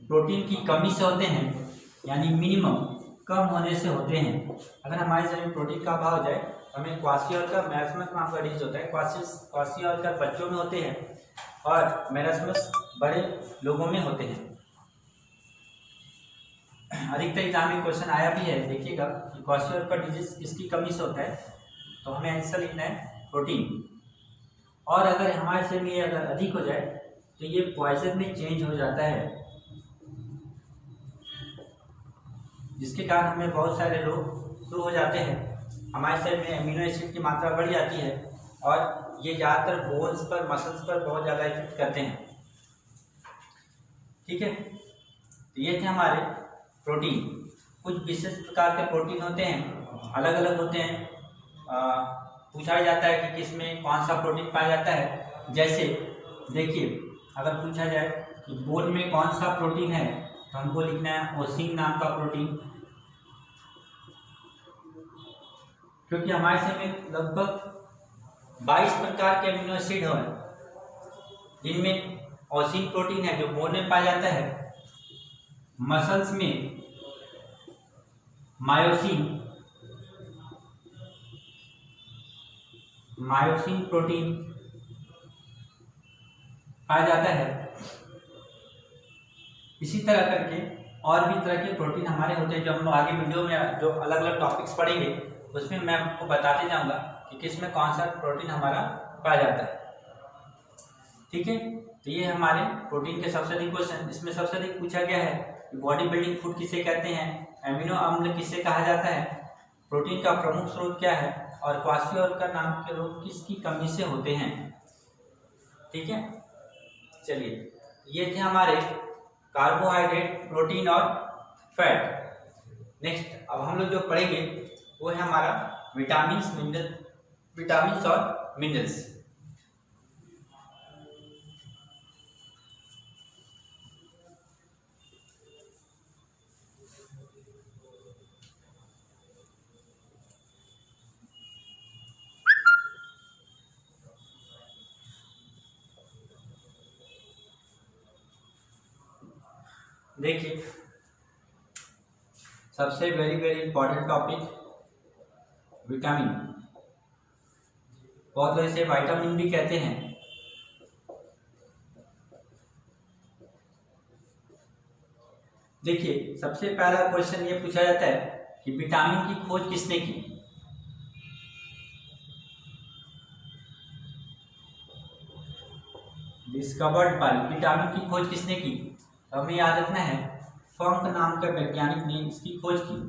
प्रोटीन की कमी से होते हैं, यानी मिनिमम कम होने से होते हैं। अगर हमारे शरीर में प्रोटीन का अभाव हो जाए तो हमें क्वासियोर्कर, मैरस्मस नाम का डिजीज होता है। क्वासियोर्कर बच्चों में होते हैं और मैरस्मस बड़े लोगों में होते हैं। अधिकतर एग्जाम में क्वेश्चन आया भी है, देखिएगा कि क्वासियोर्कर डिजीज किसकी कमी से होता है, तो हमें आंसर लिखना है प्रोटीन। और अगर हमारे शरीर में ये अगर अधिक हो जाए तो ये पॉइजन में चेंज हो जाता है, जिसके कारण हमें बहुत सारे रोग शुरू हो जाते हैं। हमारे शरीर में अमीनो एसिड की मात्रा बढ़ जाती है और ये ज़्यादातर बोन्स पर, मसल्स पर बहुत ज़्यादा इफेक्ट करते हैं। ठीक है, तो ये थे हमारे प्रोटीन। कुछ विशेष प्रकार के प्रोटीन होते हैं, अलग अलग होते हैं। पूछा जाता है कि किसमें कौन सा प्रोटीन पाया जाता है। जैसे देखिए, अगर पूछा जाए कि बोन में कौन सा प्रोटीन है, तो हमको लिखना है ओसिन नाम का प्रोटीन, क्योंकि हमारे शरीर में लगभग 22 प्रकार के अमीनो एसिड हैं, जिनमें ओसिन प्रोटीन है जो बोन में पाया जाता है। मसल्स में मायोसिन प्रोटीन पाया जाता है। इसी तरह करके और भी तरह के प्रोटीन हमारे होते हैं, जो हम लोग आगे वीडियो में जो अलग अलग टॉपिक्स पढ़ेंगे उसमें मैं आपको बताते जाऊंगा कि किस में कौन सा प्रोटीन हमारा पाया जाता है। ठीक है, तो ये हमारे प्रोटीन के सबसे अधिक क्वेश्चन। इसमें सबसे अधिक पूछा गया है बॉडी बिल्डिंग फूड किसे कहते हैं, अमीनो अम्ल किसे कहा जाता है, प्रोटीन का प्रमुख स्रोत क्या है, और क्वासियोर्कर नाम के रोग किसकी कमी से होते हैं। ठीक है, चलिए, ये थे हमारे कार्बोहाइड्रेट, प्रोटीन और फैट। नेक्स्ट अब हम लोग जो पढ़ेंगे वो है हमारा विटामिन्स और मिनरल्स। देखिए, सबसे वेरी इंपॉर्टेंट टॉपिक विटामिन, बहुत लोग इसे विटामिन भी कहते हैं। देखिए, सबसे पहला क्वेश्चन ये पूछा जाता है कि विटामिन की खोज किसने की। डिस्कवर्ड बाय, विटामिन की खोज किसने की। हमें याद रखना है फंक नाम का वैज्ञानिक ने इसकी खोज की।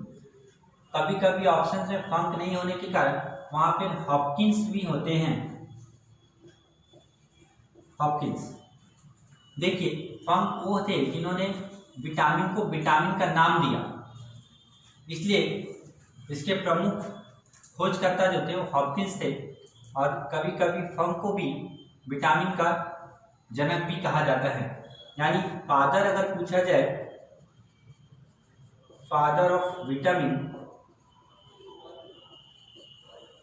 कभी कभी ऑप्शन में फंक नहीं होने के कारण वहां पे हॉपकिंस भी होते हैं। हॉपकिंस, देखिए फंक वो थे जिन्होंने विटामिन को विटामिन का नाम दिया, इसलिए इसके प्रमुख खोजकर्ता जो थे वो हॉपकिंस थे। और कभी कभी फंक को भी विटामिन का जनक भी कहा जाता है। यानी फादर अगर पूछा जाए, फादर ऑफ विटामिन,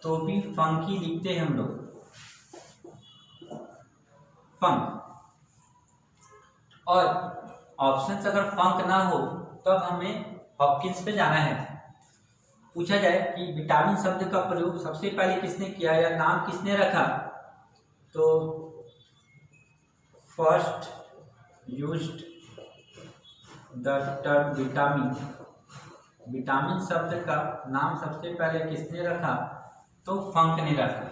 तो भी फंक ही लिखते हैं हम लोग, फंक। और ऑप्शंस अगर फंक ना हो तब हमें हॉपकिंस पे जाना है। पूछा जाए कि विटामिन शब्द का प्रयोग सबसे पहले किसने किया या नाम किसने रखा, तो first used the term vitamin, vitamin शब्द का नाम सबसे पहले किसने रखा, तो फंक ने रखा,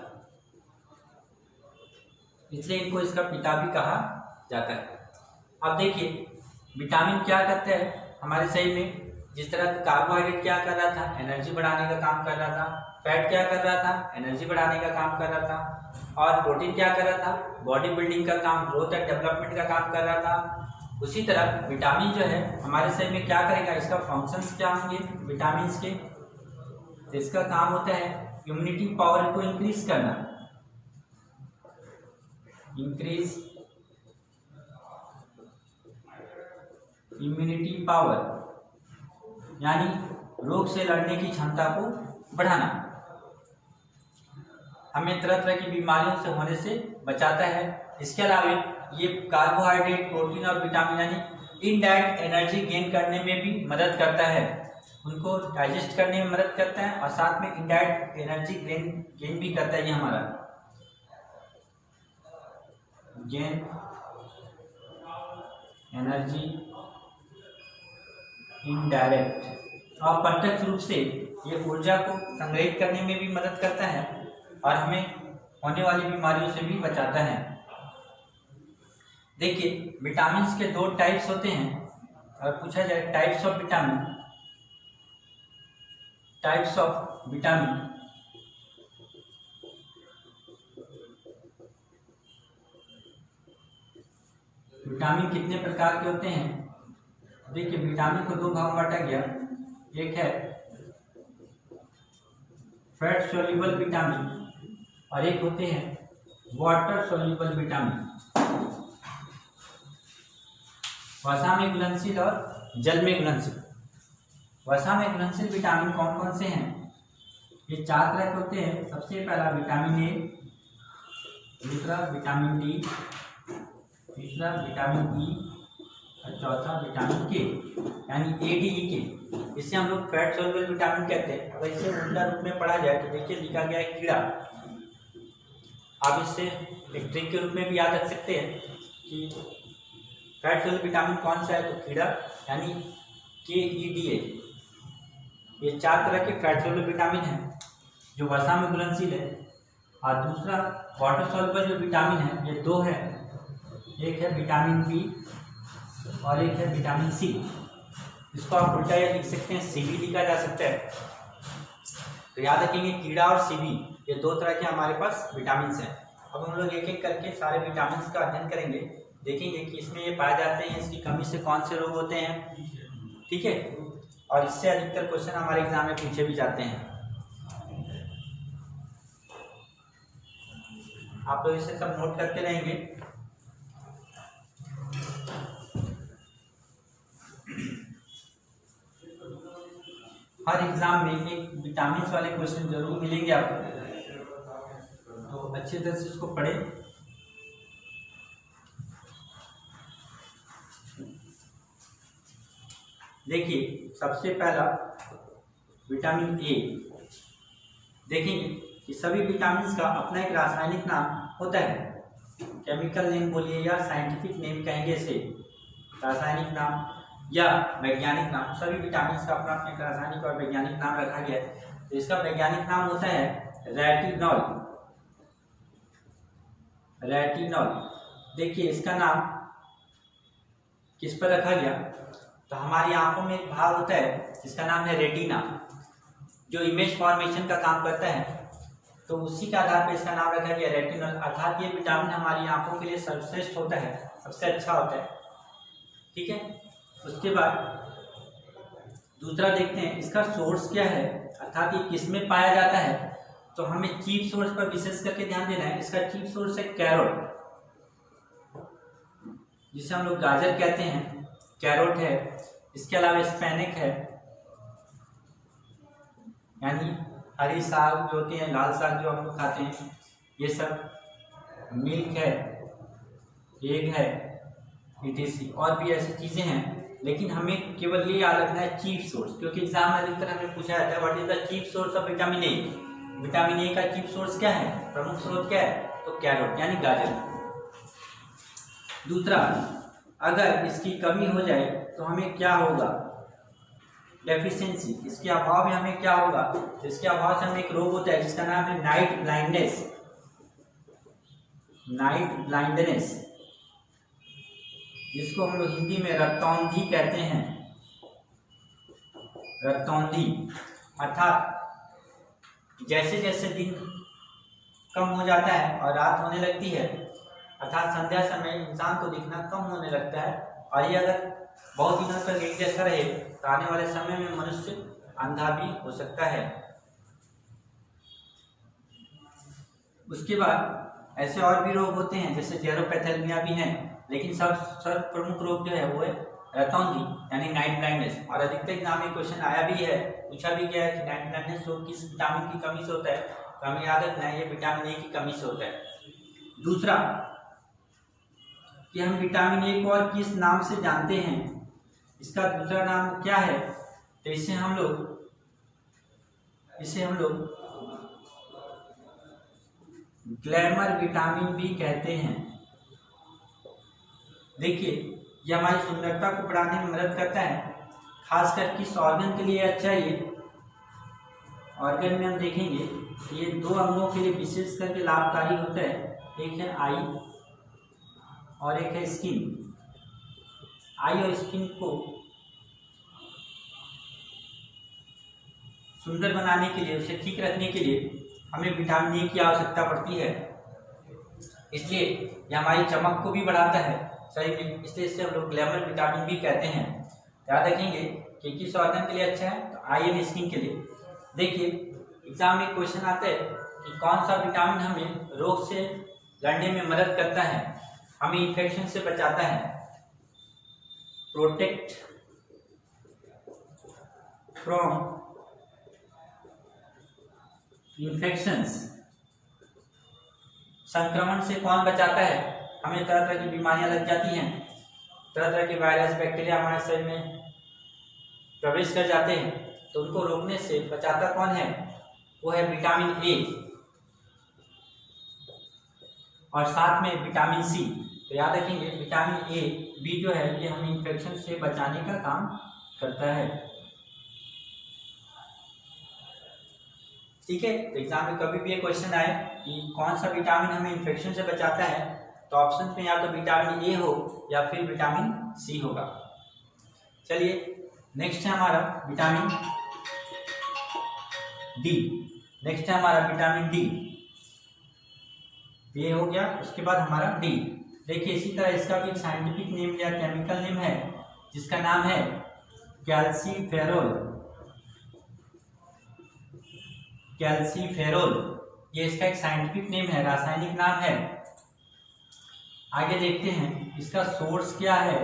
इसलिए इनको इसका पिता भी कहा जाता है। अब देखिए विटामिन क्या करते हैं हमारे शरीर में। जिस तरह कार्बोहाइड्रेट क्या कर रहा था, एनर्जी बढ़ाने का काम कर रहा था। फैट क्या कर रहा था, एनर्जी बढ़ाने का काम कर रहा था। और प्रोटीन क्या कर रहा था, बॉडी बिल्डिंग का काम, ग्रोथ एंड डेवलपमेंट का काम कर रहा था। उसी तरह विटामिन जो है हमारे शरीर में क्या करेगा, इसका फंक्शंस क्या होंगे विटामिन के, तो इसका काम होता है इम्यूनिटी पावर को इंक्रीज करना, इंक्रीज इम्यूनिटी पावर, यानी रोग से लड़ने की क्षमता को बढ़ाना, हमें तरह तरह की बीमारियों से होने से बचाता है। इसके अलावा ये कार्बोहाइड्रेट, प्रोटीन और विटामिन यानी इनडायरेक्ट एनर्जी गेन करने में भी मदद करता है, उनको डाइजेस्ट करने में मदद करता है और साथ में इनडायरेक्ट एनर्जी गेन भी करता है। ये हमारा गेन एनर्जी इनडायरेक्ट और प्रत्यक्ष रूप से ये ऊर्जा को संग्रहित करने में भी मदद करता है और हमें होने वाली बीमारियों से भी बचाता है। देखिए विटामिन के दो टाइप्स होते हैं। अगर पूछा जाए types of vitamin, types of vitamin, vitamin कितने प्रकार के होते हैं। देखिए विटामिन को दो भाग में बांटा गया, एक है फैट सोल्यूबल विटामिन और एक होते हैं वाटर सोल्यूबल विटामिन, वसा में घुलनशील और जल में घुलनशील। वसा में घुलनशील विटामिन कौन कौन से हैं, ये चार तरह के होते हैं। सबसे पहला विटामिन ए, दूसरा विटामिन डी, तीसरा विटामिन ई और चौथा विटामिन के, यानी ए डी ई के। इसे हम लोग फैट सोल्यूबल विटामिन कहते हैं। अगर इसे उल्टा रूप में पढ़ा जाए तो देखिए लिखा गया है कीड़ा। आप इससे एक ट्रिक के रूप में भी याद रख सकते हैं कि फैट सोल्यूबल विटामिन कौन सा है, तो कीड़ा यानी के ई डी ए। ये चार तरह के फैट सोल्यूबल विटामिन हैं जो वसा में घुलनशील है। और दूसरा वाटर सोल्यूबल जो विटामिन है ये दो है, एक है विटामिन बी और एक है विटामिन सी। इसको आप उल्टा या लिख सकते हैं सीबी लिखा जा सकता है। तो याद रखेंगे कीड़ा और सीबी ये दो तरह के हमारे पास विटामिन हैं। अब हम लोग एक एक करके सारे विटामिन का अध्ययन करेंगे, देखेंगे कि इसमें ये पाए जाते हैं, इसकी कमी से कौन से रोग होते हैं, ठीक है। और इससे अधिकतर क्वेश्चन हमारे एग्जाम में पूछे भी जाते हैं। आप लोग इसे सब नोट करते रहेंगे। हर एग्जाम में एक विटामिन वाले क्वेश्चन जरूर मिलेंगे आपको, तो अच्छे तरह से इसको पढ़ें। देखिए सबसे पहला विटामिन ए। देखेंगे कि सभी विटामिन का अपना एक रासायनिक नाम होता है, केमिकल नेम बोलिए या साइंटिफिक नेम कहेंगे इसे, रासायनिक नाम। या वैज्ञानिक नाम, सभी विटामिन का अपना अपने रासायनिक और वैज्ञानिक नाम रखा गया है। तो इसका वैज्ञानिक नाम होता है रेटिनॉल। रेटिनॉल। देखिए इसका नाम किस पर रखा गया, तो हमारी आंखों में एक भाग होता है जिसका नाम है रेटिना, जो इमेज फॉर्मेशन का काम करता है। तो उसी के आधार पर इसका नाम रखा गया रेटिनॉल। अर्थात ये विटामिन हमारी आंखों के लिए सर्वश्रेष्ठ होता है, सबसे अच्छा होता है। ठीक है, उसके बाद दूसरा देखते हैं इसका सोर्स क्या है, अर्थात ये किस में पाया जाता है। तो हमें चीफ सोर्स पर विशेष करके ध्यान देना है। इसका चीफ सोर्स है कैरोट, जिसे हम लोग गाजर कहते हैं, कैरोट है। इसके अलावा स्पेनिक है, यानी हरी साग जो होती है, लाल साग जो हम लोग खाते हैं, ये सब। मिल्क है, एग है, etc। और भी ऐसी चीज़ें हैं, लेकिन हमें केवल ये याद रखना है चीफ सोर्स, क्योंकि एग्जाम में अधिकतर हमें पूछा जाता है what is the chief source of vitamin A. Vitamin A का चीफ सोर्स क्या है, प्रमुख स्रोत क्या है, तो कैरोट यानी गाजर। दूसरा, अगर इसकी कमी हो जाए तो हमें क्या होगा, डेफिशिएंसी, इसके अभाव में हमें क्या होगा। तो इसके अभाव से हमें एक रोग होता है जिसका नाम है नाइट ब्लाइंडनेस। नाइट ब्लाइंडनेस, जिसको हम लोग हिंदी में रक्तौंधी कहते हैं। रक्तौंधी अर्थात जैसे जैसे दिन कम हो जाता है और रात होने लगती है, अर्थात संध्या समय इंसान को दिखना कम होने लगता है, और ये अगर बहुत दिनों तक एक जैसा रहे तो आने वाले समय में मनुष्य अंधा भी हो सकता है। उसके बाद ऐसे और भी रोग होते हैं जैसे जेरोपैथेलमिया भी हैं, लेकिन सब प्रमुख रोग जो है वो है रतौंधी यानी नाइट ब्लाइंडनेस। और अधिकतर एग्जाम में क्वेश्चन आया भी है, पूछा भी गया है कि नाइट ब्लाइंडनेस रोग किस विटामिन की कमी से होता है, तो हमें याद रखना है ये विटामिन ए की कमी से होता है। दूसरा कि हम विटामिन ए को और किस नाम से जानते हैं, इसका दूसरा नाम क्या है, तो इसे हम लोग ग्लैमर विटामिन भी कहते हैं। देखिए ये हमारी सुंदरता को बढ़ाने में मदद करता है, खासकर किस ऑर्गन के लिए अच्छा है। ये ऑर्गन में हम देखेंगे ये दो अंगों के लिए विशेष करके लाभकारी होता है, एक है आई और एक है स्किन। आई और स्किन को सुंदर बनाने के लिए, उसे ठीक रखने के लिए हमें विटामिन ए की आवश्यकता पड़ती है, इसलिए यह हमारी चमक को भी बढ़ाता है शरीर में, इसलिए इसे हम लोग ग्लैमर विटामिन भी कहते हैं। याद रखेंगे कि किस ऑर्गन के लिए अच्छा है, तो आई एंड स्किन के लिए। देखिए एग्जाम में क्वेश्चन आता है कि कौन सा विटामिन हमें रोग से लड़ने में मदद करता है, हमें इन्फेक्शन से बचाता है, प्रोटेक्ट फ्रॉम इन्फेक्शंस, संक्रमण से कौन बचाता है, हमें तरह तरह की बीमारियां लग जाती हैं, तरह तरह के वायरस बैक्टीरिया हमारे शरीर में प्रवेश कर जाते हैं, तो उनको रोकने से बचाता कौन है, वो है विटामिन ए और साथ में विटामिन सी। तो याद रखेंगे विटामिन ए बी जो है ये हमें इन्फेक्शन से बचाने का काम करता है। ठीक है, तो एग्जाम में कभी भी ये क्वेश्चन आए कि कौन सा विटामिन हमें इन्फेक्शन से बचाता है, तो ऑप्शन में या तो विटामिन ए हो या फिर विटामिन सी होगा। चलिए नेक्स्ट है हमारा विटामिन डी। नेक्स्ट है हमारा विटामिन डी, ये हो गया। उसके बाद हमारा डी। देखिए इसी तरह इसका भी एक साइंटिफिक नेम या केमिकल नेम है जिसका नाम है कैल्सीफेरोल। कैल्सीफेरोल ये इसका एक साइंटिफिक नेम है, रासायनिक नाम है। आगे देखते हैं इसका सोर्स क्या है।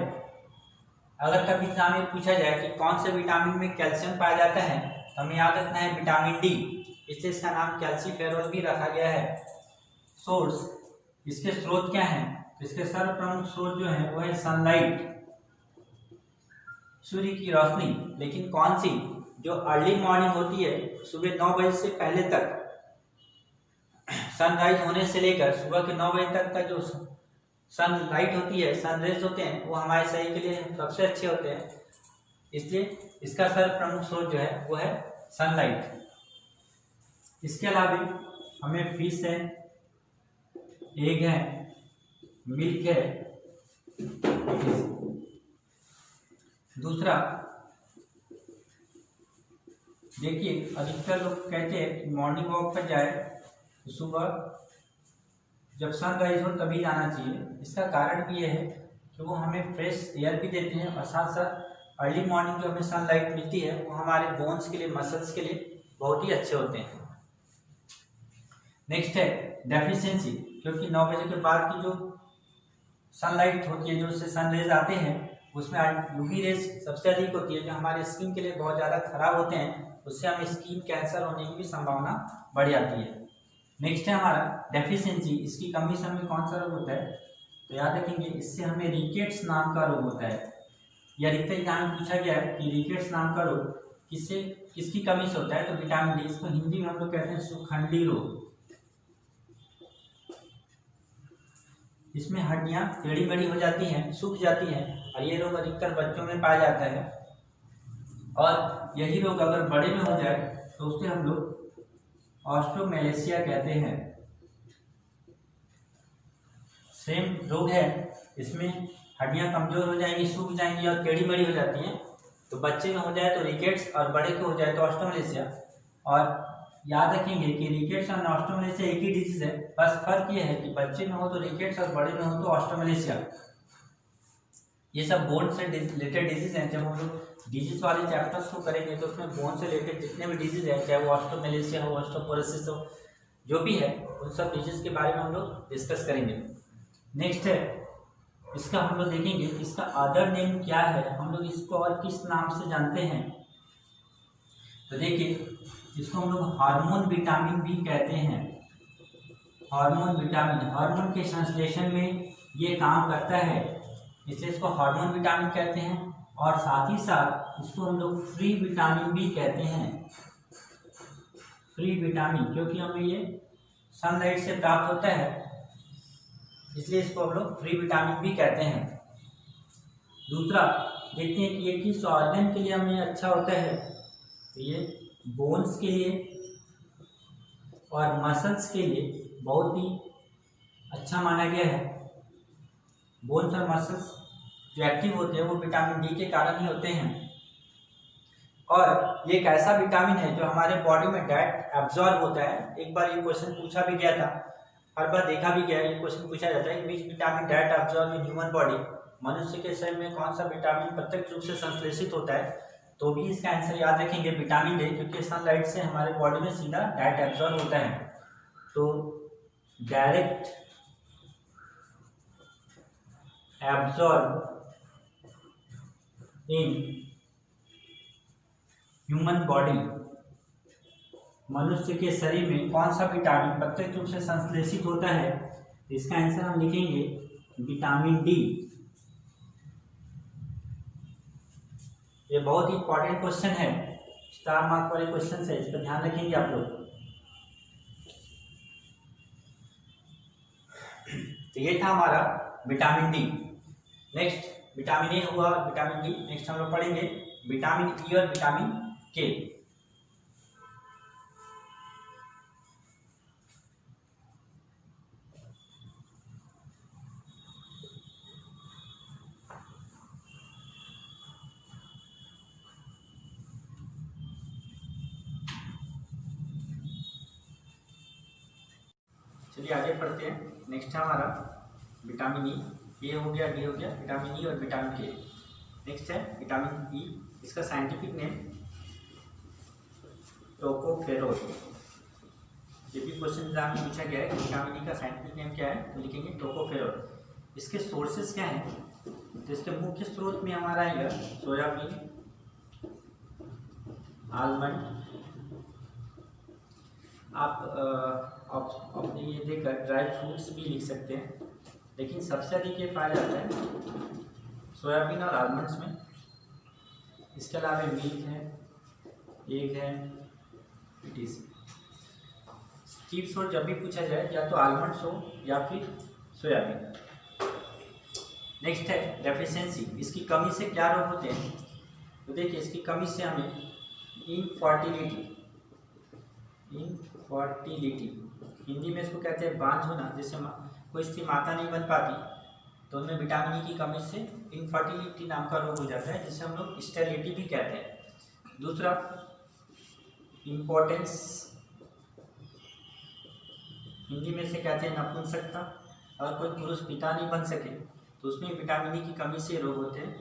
अगर कभी एग्जाम में पूछा जाए कि कौन से विटामिन में कैल्शियम पाया जाता है, तो हमें याद रखना है विटामिन डी, इसलिए इसका नाम कैल्सीफेरोल भी रखा गया है। सोर्स, इसके स्रोत क्या हैं, तो इसके सर्वप्रमुख स्रोत जो है वो है सनलाइट, सूर्य की रोशनी। लेकिन कौन सी, जो अर्ली मॉर्निंग होती है, सुबह 9 बजे से पहले तक, सनराइज होने से लेकर सुबह के 9 बजे तक का जो सनलाइट होती है, सनरेज होते हैं, वो हमारे शरीर के लिए सबसे अच्छे होते हैं। इसलिए इसका सर प्रमुख स्रोत जो है वो है सनलाइट। इसके अलावा हमें फिश है, एग है, मिल्क है। दूसरा देखिए, अधिकतर लोग कहते हैं कि मॉर्निंग वॉक पर जाए तो सुबह जब सनराइज हो तभी जाना चाहिए। इसका कारण भी यह है कि वो हमें फ्रेश एयर भी देते हैं और साथ साथ अर्ली मॉर्निंग जो हमें सनलाइट मिलती है वो हमारे बोन्स के लिए, मसल्स के लिए बहुत ही अच्छे होते हैं। नेक्स्ट है डेफिशिएंसी, क्योंकि 9 बजे के बाद की जो सनलाइट होती है, जो उससे सनरेज आते हैं, उसमें यूवी रेज सबसे अधिक होती है, जो हमारे स्किन के लिए बहुत ज़्यादा खराब होते हैं। उससे हमें स्किन कैंसर होने की भी संभावना बढ़ जाती है। नेक्स्ट है हमारा डेफिशिएंसी, इसकी कमी से हमें कौन सा रोग होता है, तो याद रखेंगे इससे हमें रिकेट्स नाम का रोग होता है। या रिक्त एग्जाम में पूछा गया है कि रिकेट्स नाम का रोग किसकी कमी से होता है, तो विटामिन डी। इसको हिंदी में हम लोग कहते हैं सुखंडी रोग। इसमें हड्डियां टेढ़ी मेढ़ी हो जाती हैं, सूख जाती हैं, और ये रोग अधिकतर बच्चों में पाया जाता है। और यही रोग अगर बड़े में हो जाए तो उसे हम लोग ऑस्टियोमैलेशिया कहते हैं। सेम रोग है, इसमें हड्डियां कमजोर हो जाएंगी, सूख जाएंगी और टेढ़ी मेढ़ी हो जाती हैं। तो बच्चे में हो जाए तो रिकेट्स और बड़े को हो जाए तो ऑस्टियोमैलेशिया। और याद रखेंगे कि रिकेट्स और ऑस्टियोमैलेशिया एक ही डिजीज है, बस फर्क ये है कि बच्चे में हो तो रिकेट्स और बड़े में हो तो ऑस्टियोमैलेशिया। ये सब बोन से रिलेटेड डिजीज हैं। जब हम लोग डिजीज वाले चैप्टर्स को करेंगे तो उसमें बोन से रिलेटेड जितने भी डिजीज हैं, चाहे वो ऑस्टियोमैलेशिया हो, ऑस्टियोपोरोसिस हो, जो भी है, उन सब डिजीज के बारे में हम लोग डिस्कस करेंगे। नेक्स्ट है इसका हम लोग देखेंगे इसका अदर नेम क्या है, हम लोग इसको और किस नाम से जानते हैं। तो देखिए, इसको हम लोग हार्मोन विटामिन भी कहते हैं। हार्मोन विटामिन, हार्मोन के संश्लेषण में ये काम करता है, इसलिए इसको हार्मोन विटामिन कहते हैं। और साथ ही साथ इसको हम लोग फ्री विटामिन भी कहते हैं। फ्री विटामिन, क्योंकि हमें ये सनलाइट से प्राप्त होता है, इसलिए इसको हम लोग फ्री विटामिन भी कहते हैं। दूसरा देखते हैं कि ये किस ऑर्गन के लिए हमें अच्छा होता है, तो ये बोन्स के लिए और मसल्स के लिए बहुत ही अच्छा माना गया है। बोन्स और मसल्स जो एक्टिव होते हैं वो विटामिन डी के कारण ही होते हैं। और ये एक ऐसा विटामिन है जो हमारे बॉडी में डायरेक्ट एब्जॉर्ब होता है। एक बार ये क्वेश्चन पूछा भी गया था, हर बार देखा भी गया है, ये क्वेश्चन पूछा जाता है, which vitamin direct absorb in human body, मनुष्य के शरीर में कौन सा विटामिन प्रत्यक्ष रूप से संश्लेषित होता है। तो भी इसका आंसर याद रखेंगे विटामिन डी, क्योंकि सनलाइट से हमारे बॉडी में सीधा डायरेक्ट एब्जॉर्ब होता है। तो direct absorb in human body, मनुष्य के शरीर में कौन सा विटामिन प्रत्यक्ष रूप से संश्लेषित होता है, इसका आंसर हम लिखेंगे विटामिन डी। ये बहुत ही इंपॉर्टेंट क्वेश्चन है, स्टार मार्क वाले क्वेश्चन है, इस पर ध्यान रखेंगे आप लोग। तो ये था हमारा vitamin D. Next vitamin A हुआ, विटामिन डी। नेक्स्ट हम लोग पढ़ेंगे विटामिन ई और विटामिन के। चलिए आगे पढ़ते हैं। नेक्स्ट है हमारा विटामिन ई। ए हो गया, डी हो गया, विटामिन ई और विटामिन के। नेक्स्ट है विटामिन ई, इसका साइंटिफिक नेम टोकोफेरोल। ये भी क्वेश्चन एग्जाम में पूछा गया है कि विटामिन ई का साइंटिफिक नेम क्या है, तो लिखेंगे टोकोफेरोल। इसके सोर्सेज क्या हैं, तो इसके मुख्य स्रोत में हमारा आएगा सोयाबीन, आलमंड। आप अपने ये देखकर ड्राई फ्रूट्स भी लिख सकते हैं, लेकिन सबसे अधिक ये पाया जाता है सोयाबीन और आलमंड्स में। इसके अलावा मिल्क है, एग है, इटीज। चीफ सोर्स जब भी पूछा जाए या तो आलमंड्स हो या फिर सोयाबीन। नेक्स्ट है डेफिशिएंसी, इसकी कमी से क्या रोग होते हैं, तो देखिए इसकी कमी से हमें इनफर्टिलिटी हिंदी में इसको कहते हैं बांझ होना, जैसे कोई स्त्री माता नहीं बन पाती तो उनमें विटामिन ई की कमी से इनफर्टिलिटी नाम का रोग हो जाता है, जिसे हम लोग स्टेरिलिटी भी कहते हैं। दूसरा इम्पोर्टेंस, हिंदी में से कहते हैं नपुंसकता। अगर कोई पुरुष पिता नहीं बन सके तो उसमें विटामिन ई की कमी से रोग होते हैं।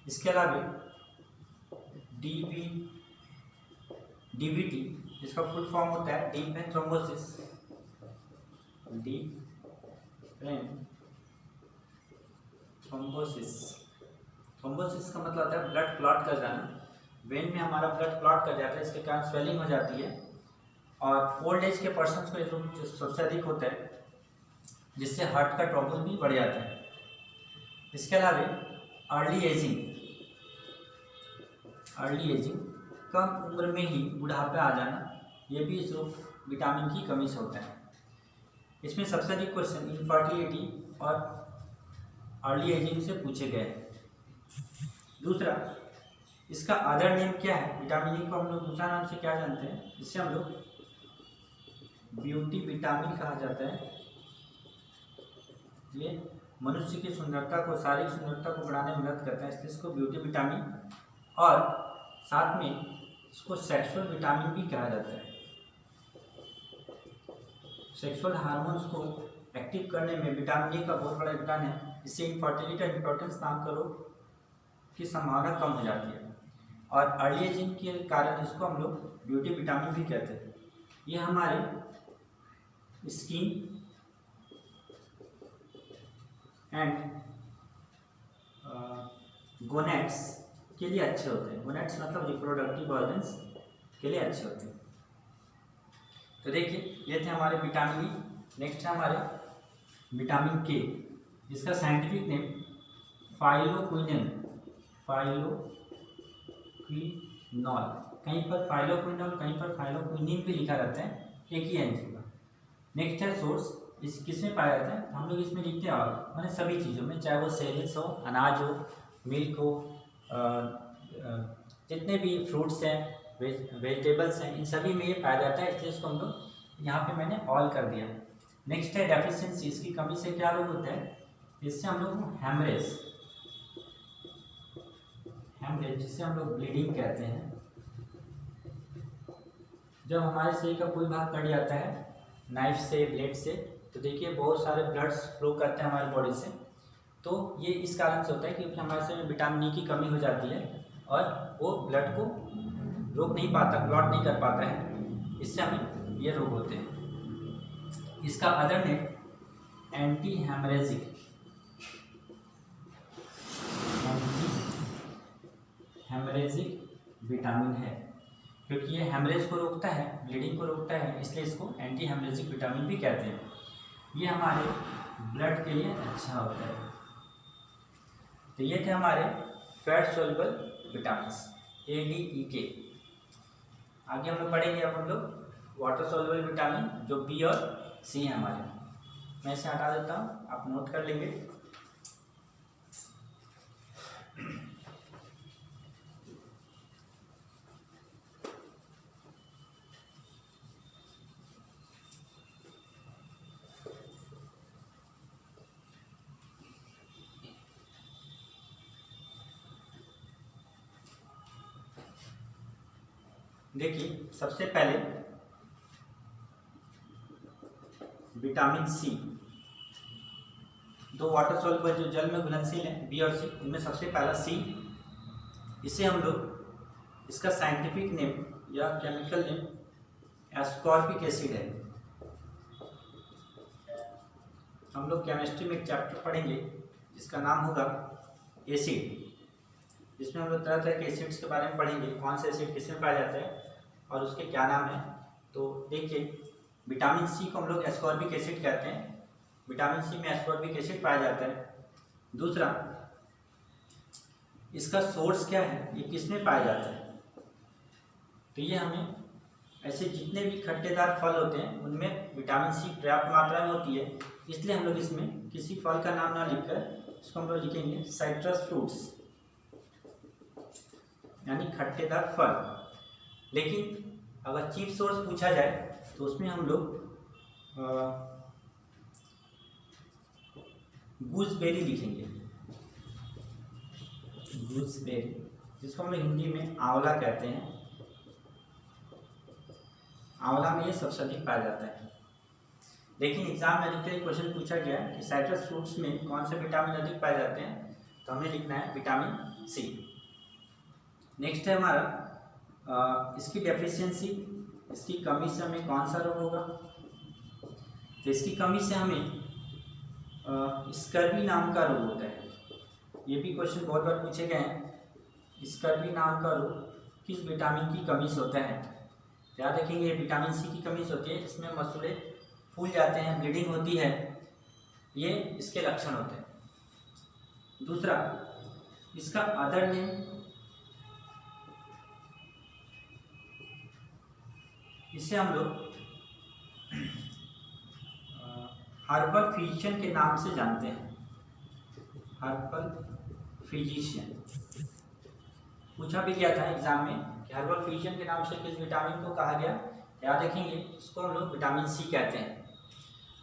इसके अलावा डीबीटी, जिसका फुल फॉर्म होता है डीप वेन थ्रोम्बोसिस। थ्रोम्बोसिस का मतलब होता है ब्लड क्लॉट कर जाना। वेन में हमारा ब्लड क्लॉट कर जाता है, इसके कारण स्वेलिंग हो जाती है और ओल्ड एज के पर्सन को जो सबसे अधिक होता है, जिससे हार्ट का ट्रबल भी बढ़ जाता है। इसके अलावा अर्ली एजिंग, कम उम्र में ही बुढ़ापा आ जाना, ये भी इस रोग विटामिन की कमी से होता है। इसमें सबसे अधिक क्वेश्चन इनफर्टिलिटी और अर्ली एजिंग से पूछे गए। दूसरा, इसका अदर नेम क्या है? विटामिन ई को हम लोग दूसरा नाम से क्या जानते हैं? इससे हम लोग ब्यूटी विटामिन कहा जाता है। ये मनुष्य की सुंदरता को, शारीरिक सुंदरता को बढ़ाने में मदद करता है, इसलिए इसको ब्यूटी विटामिन, और साथ में इसको सेक्सुअल विटामिन भी कहा जाता है। सेक्सुअल हार्मोन्स को एक्टिव करने में विटामिन ई का बहुत बड़ा योगदान है। इससे इनफर्टिलिटी और इम्पोर्टेंस नाम का रोग की संभावना कम हो जाती है, और अर्ली एजिंग के कारण इसको हम लोग ब्यूटी विटामिन भी कहते हैं। ये हमारे स्किन एंड गोनेट्स के लिए अच्छे होते हैं। गोनेट्स मतलब रिप्रोडक्टिव ऑर्गन्स के लिए अच्छे होते हैं। तो देखिए ये थे हमारे विटामिन ई। नेक्स्ट है हमारे विटामिन के, जिसका साइंटिफिक नेम फाइलोक्विनोल, कहीं पर फाइलोक्विनोल, कहीं पर फाइलोक्विनिन भी लिखा रहता है, एक ही एंजाइम का। नेक्स्ट है सोर्स, इस किसमें पाया जाता है? हम लोग इसमें लिखते हैं और मैंने सभी चीज़ों में, चाहे वो सेरियल्स हो, अनाज हो, मिल्क हो, जितने भी फ्रूट्स हैं, वेजिटेबल्स हैं, इन सभी में ये पाया जाता है, इसलिए इसको हम लोग यहाँ पे मैंने ऑल कर दिया। नेक्स्ट है डेफिशिएंसी, इसकी कमी से क्या रोग होता है? इससे हम लोग हेमरेज, जिसे हम लोग ब्लीडिंग कहते हैं। जब हमारे शरीर का कोई भाग कट जाता है नाइफ से, ब्लेड से, तो देखिए बहुत सारे ब्लड्स फ्लो करते हैं हमारी बॉडी से। तो ये इस कारण से होता है क्योंकि हमारे शरीर में विटामिन ई की कमी हो जाती है और वो ब्लड को रोक नहीं पाता, क्लॉट नहीं कर पाता है, इससे हमें ये रोग होते हैं। इसका other name anti haemorrhagic vitamin है, क्योंकि ये हेमरेज को रोकता है, ब्लीडिंग को रोकता है, इसलिए इसको एंटी हेमरेजिक विटामिन भी कहते हैं। ये हमारे ब्लड के लिए अच्छा होता है। तो ये थे हमारे fat soluble vitamin A, D, E, K. आगे हम लोग पढ़ेंगे अब हम लोग वाटर सोल्युबल विटामिन, जो बी और सी है हमारे। मैं इसे हटा देता हूँ, आप नोट कर लेंगे। देखिए सबसे पहले विटामिन सी, दो वाटर सोल्युबल जो जल में घुलनशील हैं, बी और सी, उनमें सबसे पहला सी। इसे हम लोग, इसका साइंटिफिक नेम या केमिकल नेम एस्कॉर्बिक एसिड है। हम लोग केमिस्ट्री में एक चैप्टर पढ़ेंगे जिसका नाम होगा एसिड, जिसमें हम लोग तरह तरह के एसिड्स के बारे में पढ़ेंगे, कौन से एसिड किसमें पाया जाता है और उसके क्या नाम है। तो देखिए विटामिन सी को हम लोग एस्कॉर्बिक एसिड कहते हैं, विटामिन सी में एस्कॉर्बिक एसिड पाया जाता है। दूसरा, इसका सोर्स क्या है, ये किसमें पाया जाता है? तो ये हमें ऐसे जितने भी खट्टेदार फल होते हैं उनमें विटामिन सी पर्याप्त मात्रा में होती है, इसलिए हम लोग इसमें किसी फल का नाम ना लिखकर इसको हम लोग लिखेंगे साइट्रस फ्रूट्स। यानी खट्टेदार फल। लेकिन अगर चीफ सोर्स पूछा जाए तो उसमें हम लोग गूसबेरी लिखेंगे, गूसबेरी, जिसको हम लोग हिंदी में आंवला कहते हैं। आंवला में ये सबसे अधिक पाया जाता है। लेकिन एग्जाम में अधिकतर क्वेश्चन पूछा गया है कि साइट्रस फ्रूट्स में कौन से विटामिन अधिक पाए जाते हैं, तो हमें लिखना है विटामिन सी। नेक्स्ट है हमारा इसकी डेफिशिएंसी, इसकी कमी से हमें कौन सा रोग होगा। तो इसकी कमी से हमें स्कर्वी नाम का रोग होता है। ये भी क्वेश्चन बहुत बार पूछे गए हैं। स्कर्वी नाम का रोग किस विटामिन की कमी से होता है। याद रखेंगे विटामिन सी की कमी से होती है, इसमें मसूड़े फूल जाते हैं, ब्लीडिंग होती है, ये इसके लक्षण होते हैं। दूसरा, इसका अदर नेम, इसे हम लोग हर्बल फिजिशियन के नाम से जानते हैं। हर्बल फिजिशियन पूछा भी गया था एग्जाम में कि हर्बल फिजिशियन के नाम से किस विटामिन को कहा गया। याद रखेंगे इसको हम लोग विटामिन सी कहते हैं।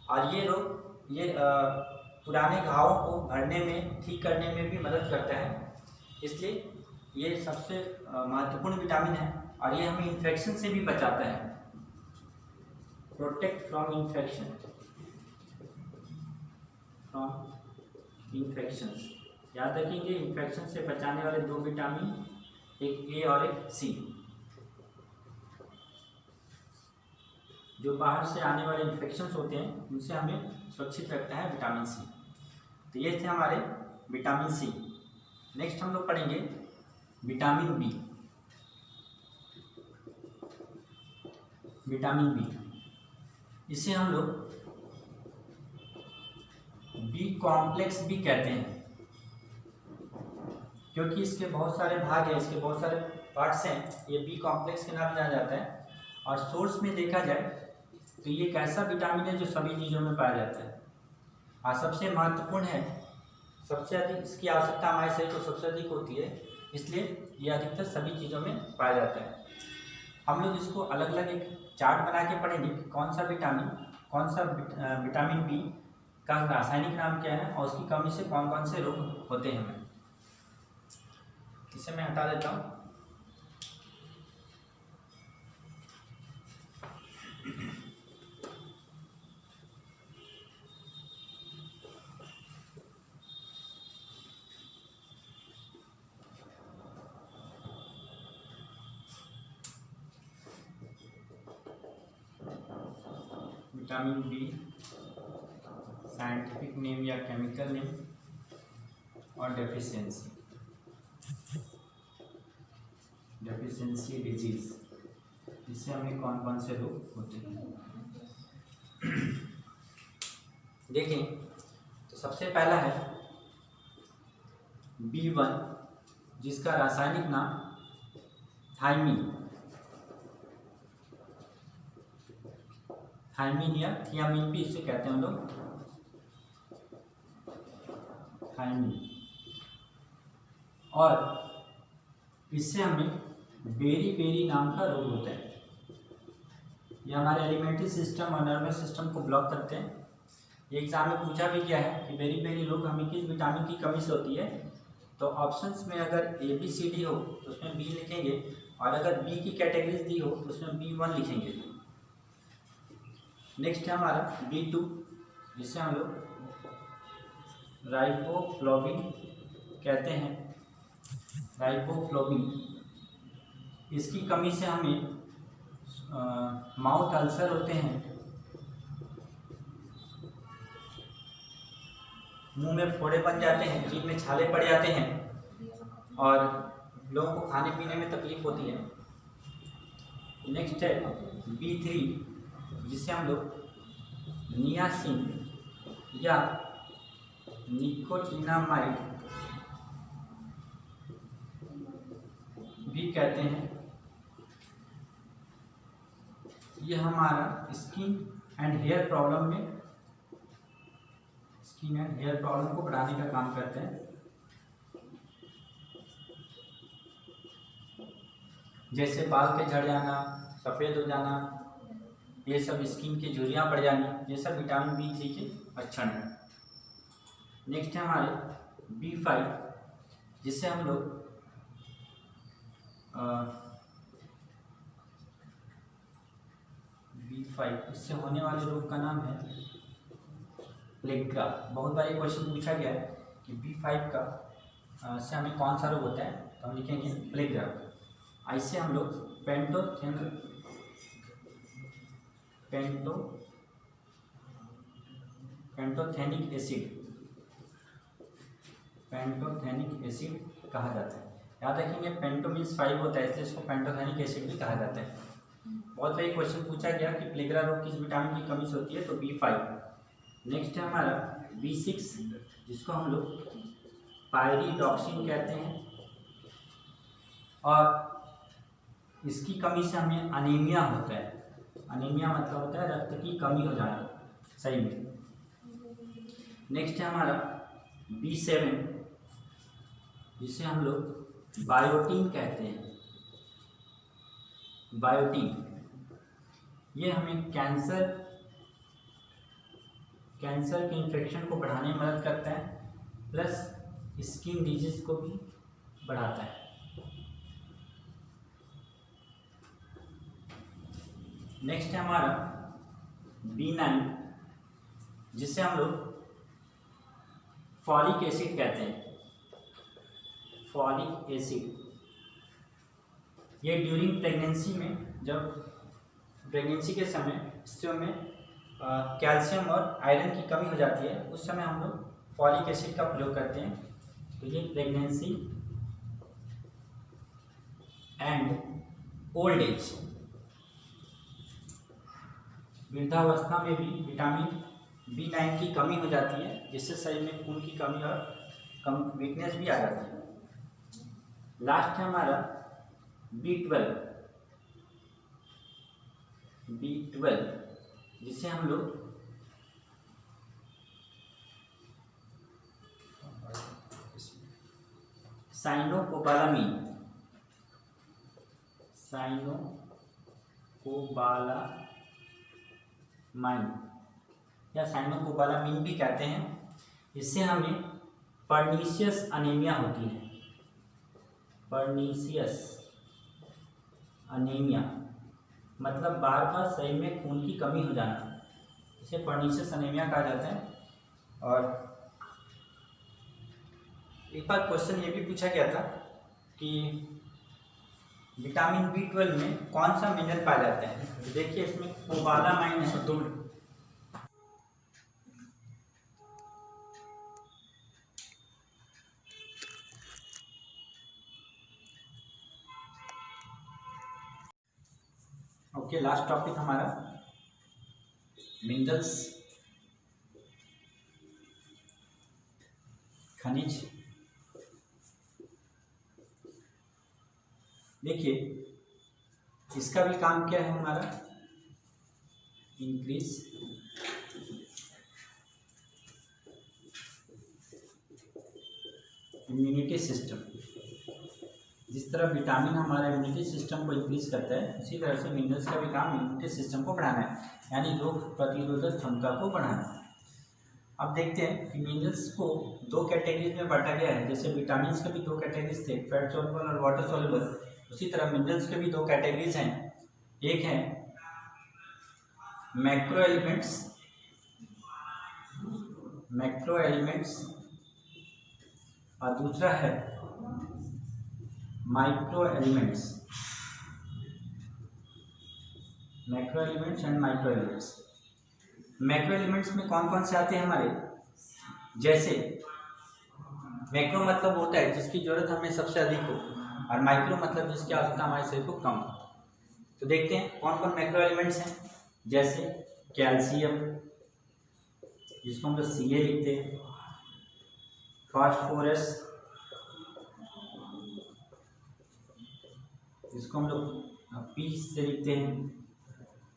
और ये रोग ये पुराने घावों को भरने में, ठीक करने में भी मदद करता है, इसलिए ये सबसे महत्वपूर्ण विटामिन है। और ये हमें इन्फेक्शन से भी बचाता है, protect from infection, from infections. याद रखेंगे इन्फेक्शन से बचाने वाले दो विटामिन, एक ए और एक सी। जो बाहर से आने वाले इन्फेक्शंस होते हैं उनसे हमें सुरक्षित रखता है विटामिन सी। तो ये थे हमारे विटामिन सी। नेक्स्ट हम लोग पढ़ेंगे विटामिन बी। विटामिन बी, इसे हम लोग बी कॉम्प्लेक्स भी कहते हैं, क्योंकि इसके बहुत सारे भाग हैं, इसके बहुत सारे पार्ट्स हैं। ये बी कॉम्प्लेक्स के नाम जाना जाता है। और सोर्स में देखा जाए तो ये एक ऐसा विटामिन है जो सभी चीज़ों में पाया जाता है और सबसे महत्वपूर्ण है। सबसे अधिक इसकी आवश्यकता हमारे शरीर को सबसे अधिक होती है, इसलिए ये अधिकतर सभी चीज़ों में पाया जाता है। हम लोग इसको अलग अलग एक चार्ट बना के पढ़ेंगे कि कौन सा विटामिन, कौन सा विटामिन बी का रासायनिक नाम क्या है और उसकी कमी से कौन कौन से रोग होते हैं हमें। इसे मैं हटा देता हूँ। विटामिन बी साइंटिफिक नेम या केमिकल नेम और डेफिशिएंसी, डेफिशिएंसी डिजीज, इससे हमें कौन कौन से रोग होते हैं। देखें तो सबसे पहला है B1, जिसका रासायनिक नाम थायमीन, थायमीन या थियामीन भी इसे कहते हैं हम लोग, थायमीन। और इससे हमें बेरी बेरी नाम का रोग होता है। ये हमारे एलिमेंट्री सिस्टम और नर्वस सिस्टम को ब्लॉक करते हैं। ये एग्जाम में पूछा भी गया है कि बेरी बेरी रोग हमें किस विटामिन की कमी से होती है। तो ऑप्शंस में अगर ABCD हो तो उसमें B लिखेंगे, और अगर B की कैटेगरीज दी हो तो उसमें B1 लिखेंगे। नेक्स्ट है हमारा B2, जिसे हम लोग राइबोफ्लोविन कहते हैं, राइबोफ्लोविन। इसकी कमी से हमें माउथ अल्सर होते हैं, मुंह में फोड़े बन जाते हैं, जीभ में छाले पड़ जाते हैं और लोगों को खाने पीने में तकलीफ होती है। नेक्स्ट है B3, जिसे हम लोग नियासिन या निकोटिनामाइड भी कहते हैं। ये हमारा स्किन एंड हेयर प्रॉब्लम में, स्किन एंड हेयर प्रॉब्लम को बढ़ाने का काम करते हैं। जैसे बाल के झड़ जाना, सफ़ेद हो जाना, ये सब स्किन की झुर्रियाँ पड़ जानी, ये सब विटामिन B3 के लक्षण हैं। नेक्स्ट है हमारे B5, जिससे हम लोग B5 इससे होने वाले रोग का नाम है प्लेग्रा। बहुत बार ये क्वेश्चन पूछा गया है कि B5 का से हमें कौन सा रोग होता है, तो हम लिखेंगे प्लेग्रा। ऐसे हम लोग पैंटोथेनिक एसिड कहा जाता है। याद रखेंगे, पेंटो मीन्स 5 होता है, इसलिए इसको पैंटोथेनिक एसिड भी कहा जाता है। बहुत बार क्वेश्चन पूछा गया कि प्लेग्रा रोग किस विटामिन की कमी से होती है, तो B5। नेक्स्ट है हमारा B6, जिसको हम लोग पायरिडॉक्सिन कहते हैं, और इसकी कमी से हमें अनीमिया होता है। अनीमिया मतलब होता है रक्त की कमी हो जाना सही में। नेक्स्ट है हमारा B7, जिसे हम लोग बायोटीन कहते हैं। बायोटीन ये हमें कैंसर के इन्फेक्शन को बढ़ाने में मदद करता है, प्लस स्किन डिजीज को भी बढ़ाता है। नेक्स्ट है हमारा B9, जिसे हम लोग फॉलिक एसिड कहते हैं। फॉलिक एसिड ये ड्यूरिंग प्रेगनेंसी में, जब प्रेगनेंसी के समय हिस्सों में कैल्शियम और आयरन की कमी हो जाती है, उस समय हम लोग फॉलिक एसिड का प्रयोग करते हैं। तो ये प्रेगनेंसी एंड ओल्ड एज, वृद्धावस्था में भी विटामिन B9 की कमी हो जाती है, जिससे शरीर में खून की कमी और वीकनेस भी आ जाती है। लास्ट है हमारा B12, जिसे हम लोग साइनोकोबालामाइन या साइनोकोबालामाइन भी कहते हैं। इससे हमें पर्नीशियस अनीमिया होती है। पर्नीशियस अनीमिया मतलब बार बार शरीर में खून की कमी हो जाना, इसे पर्नीशियस अनीमिया कहा जाता है। और एक बार क्वेश्चन ये भी पूछा गया था कि विटामिन B12 में कौन सा मिनरल पाया जाता है, तो देखिए इसमें कोबालामाइन है। ओके, लास्ट टॉपिक हमारा मिनरल्स, खनिज। देखिए इसका भी काम क्या है हमारा, इंक्रीज इम्यूनिटी सिस्टम। जिस तरह विटामिन हमारा इम्यूनिटी सिस्टम को इंक्रीज करता है, उसी तरह से मिनरल्स का भी काम इम्यूनिटी सिस्टम को बढ़ाना है, यानी रोग प्रतिरोधक क्षमता को बढ़ाना है। अब देखते हैं कि मिनरल्स को दो कैटेगरीज में बांटा गया है। जैसे विटामिन के भी दो कैटेगरीज थे, फैट सॉल्युबल और वाटर सॉल्युबल, उसी तरह मिनरल्स के भी दो कैटेगरीज हैं। एक है मैक्रो एलिमेंट्स और दूसरा है micro elements and micro elements. Macro elements में कौन कौन से आते हैं हमारे, जैसे मैक्रो मतलब होता है जिसकी जरूरत हमें सबसे अधिक हो, और माइक्रो मतलब जिसकी आवश्यकता हमारे शरीर को कम हो। तो देखते हैं कौन कौन मैक्रो एलिमेंट्स हैं। जैसे कैल्शियम, जिसको हम लोग Ca लिखते हैं, फास्फोरस, जिसको हम लोग P से लिखते हैं,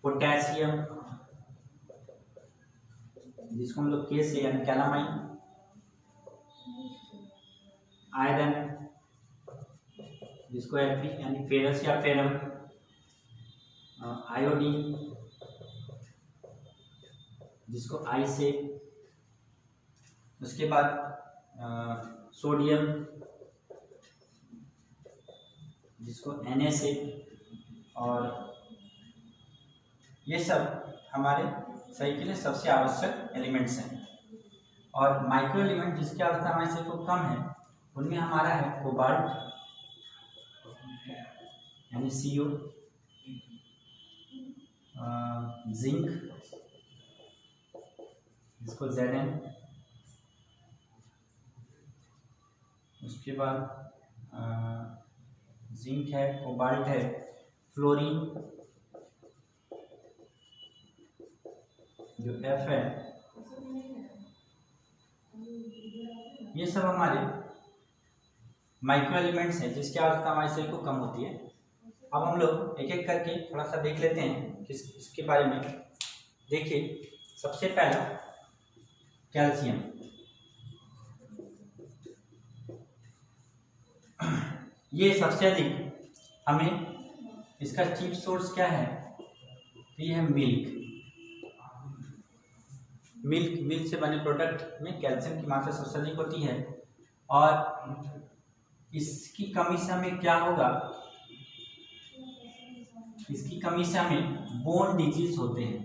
पोटेशियम, जिसको हम लोग K से यानी कैलामाइन, आयरन, जिसको Fe यानी फेरस या फेरम, आयोडीन जिसको I से, उसके बाद सोडियम जिसको Na से, और ये सब हमारे शरीर के लिए सबसे आवश्यक एलिमेंट्स हैं। और माइक्रो एलिमेंट जिसकी आवश्यकता हमारे शरीर को कम है, उनमें हमारा है कोबाल्ट यानी CO, जिंक जिसको Zn, उसके बाद जिंक है, कोबाल्ट है, फ्लोरीन जो F है, ये सब हमारे माइक्रो एलिमेंट्स हैं जिसकी आवश्यकता हमारे शरीर को कम होती है। अब हम लोग एक एक करके थोड़ा सा देख लेते हैं इसके बारे में। देखिए, सबसे पहला कैल्शियम। ये सबसे अधिक हमें, इसका चीफ सोर्स क्या है? ये है मिल्क। मिल्क से बने प्रोडक्ट में कैल्शियम की मात्रा सबसे अधिक होती है। और इसकी कमी से हमें क्या होगा? इसकी कमी से हमें बोन डिजीज होते हैं।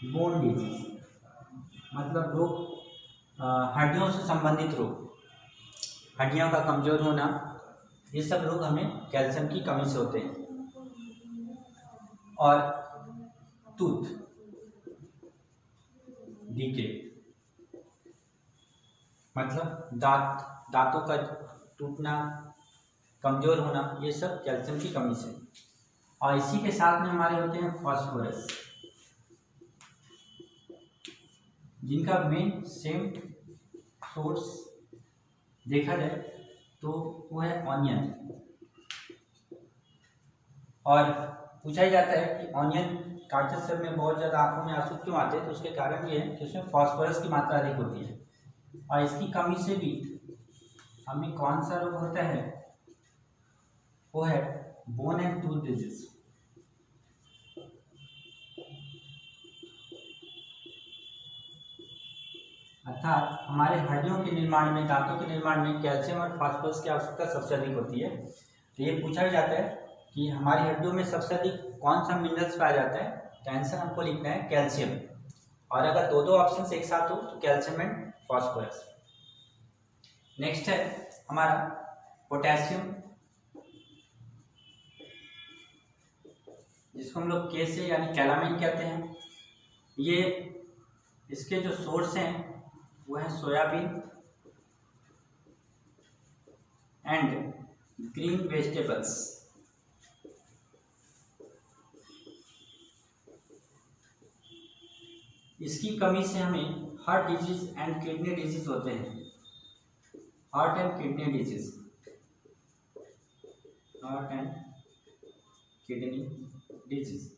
बोन डिजीज मतलब रोग, हड्डियों से संबंधित रोग, हड्डियों का कमजोर होना, ये सब रोग हमें कैल्शियम की कमी से होते हैं। और टूथ डीके मतलब दांतों का टूटना, कमजोर होना, ये सब कैल्शियम की कमी से। और इसी के साथ में हमारे होते हैं फास्फोरस, जिनका मेन सेम सोर्स देखा जाए तो वो है ऑनियन। और पूछा ही जाता है कि ऑनियन काटते समय में बहुत ज़्यादा आंखों में आंसू क्यों आते हैं? तो उसके कारण ये है कि उसमें फास्फोरस की मात्रा अधिक होती है। और इसकी कमी से भी हमें कौन सा रोग होता है? वो है बोन एंड टूथ डिजीज। अर्थात हमारे हड्डियों के निर्माण में, दांतों के निर्माण में कैल्शियम और फास्फोरस की आवश्यकता सबसे अधिक होती है। तो ये पूछा जाता है कि हमारी हड्डियों में सबसे अधिक कौन सा मिनरल्स पाया जाता है? तो आंसर हमको लिखना है कैल्शियम। और अगर दो ऑप्शन एक साथ हो तो कैल्शियम एंड फास्फोरस। नेक्स्ट है हमारा पोटेशियम, जिसको हम लोग के से यानी कैलामाइन कहते हैं। ये इसके जो सोर्स हैं वो है सोयाबीन एंड ग्रीन वेजिटेबल्स। इसकी कमी से हमें heart disease and kidney disease होते हैं। Heart and kidney disease, heart and kidney disease.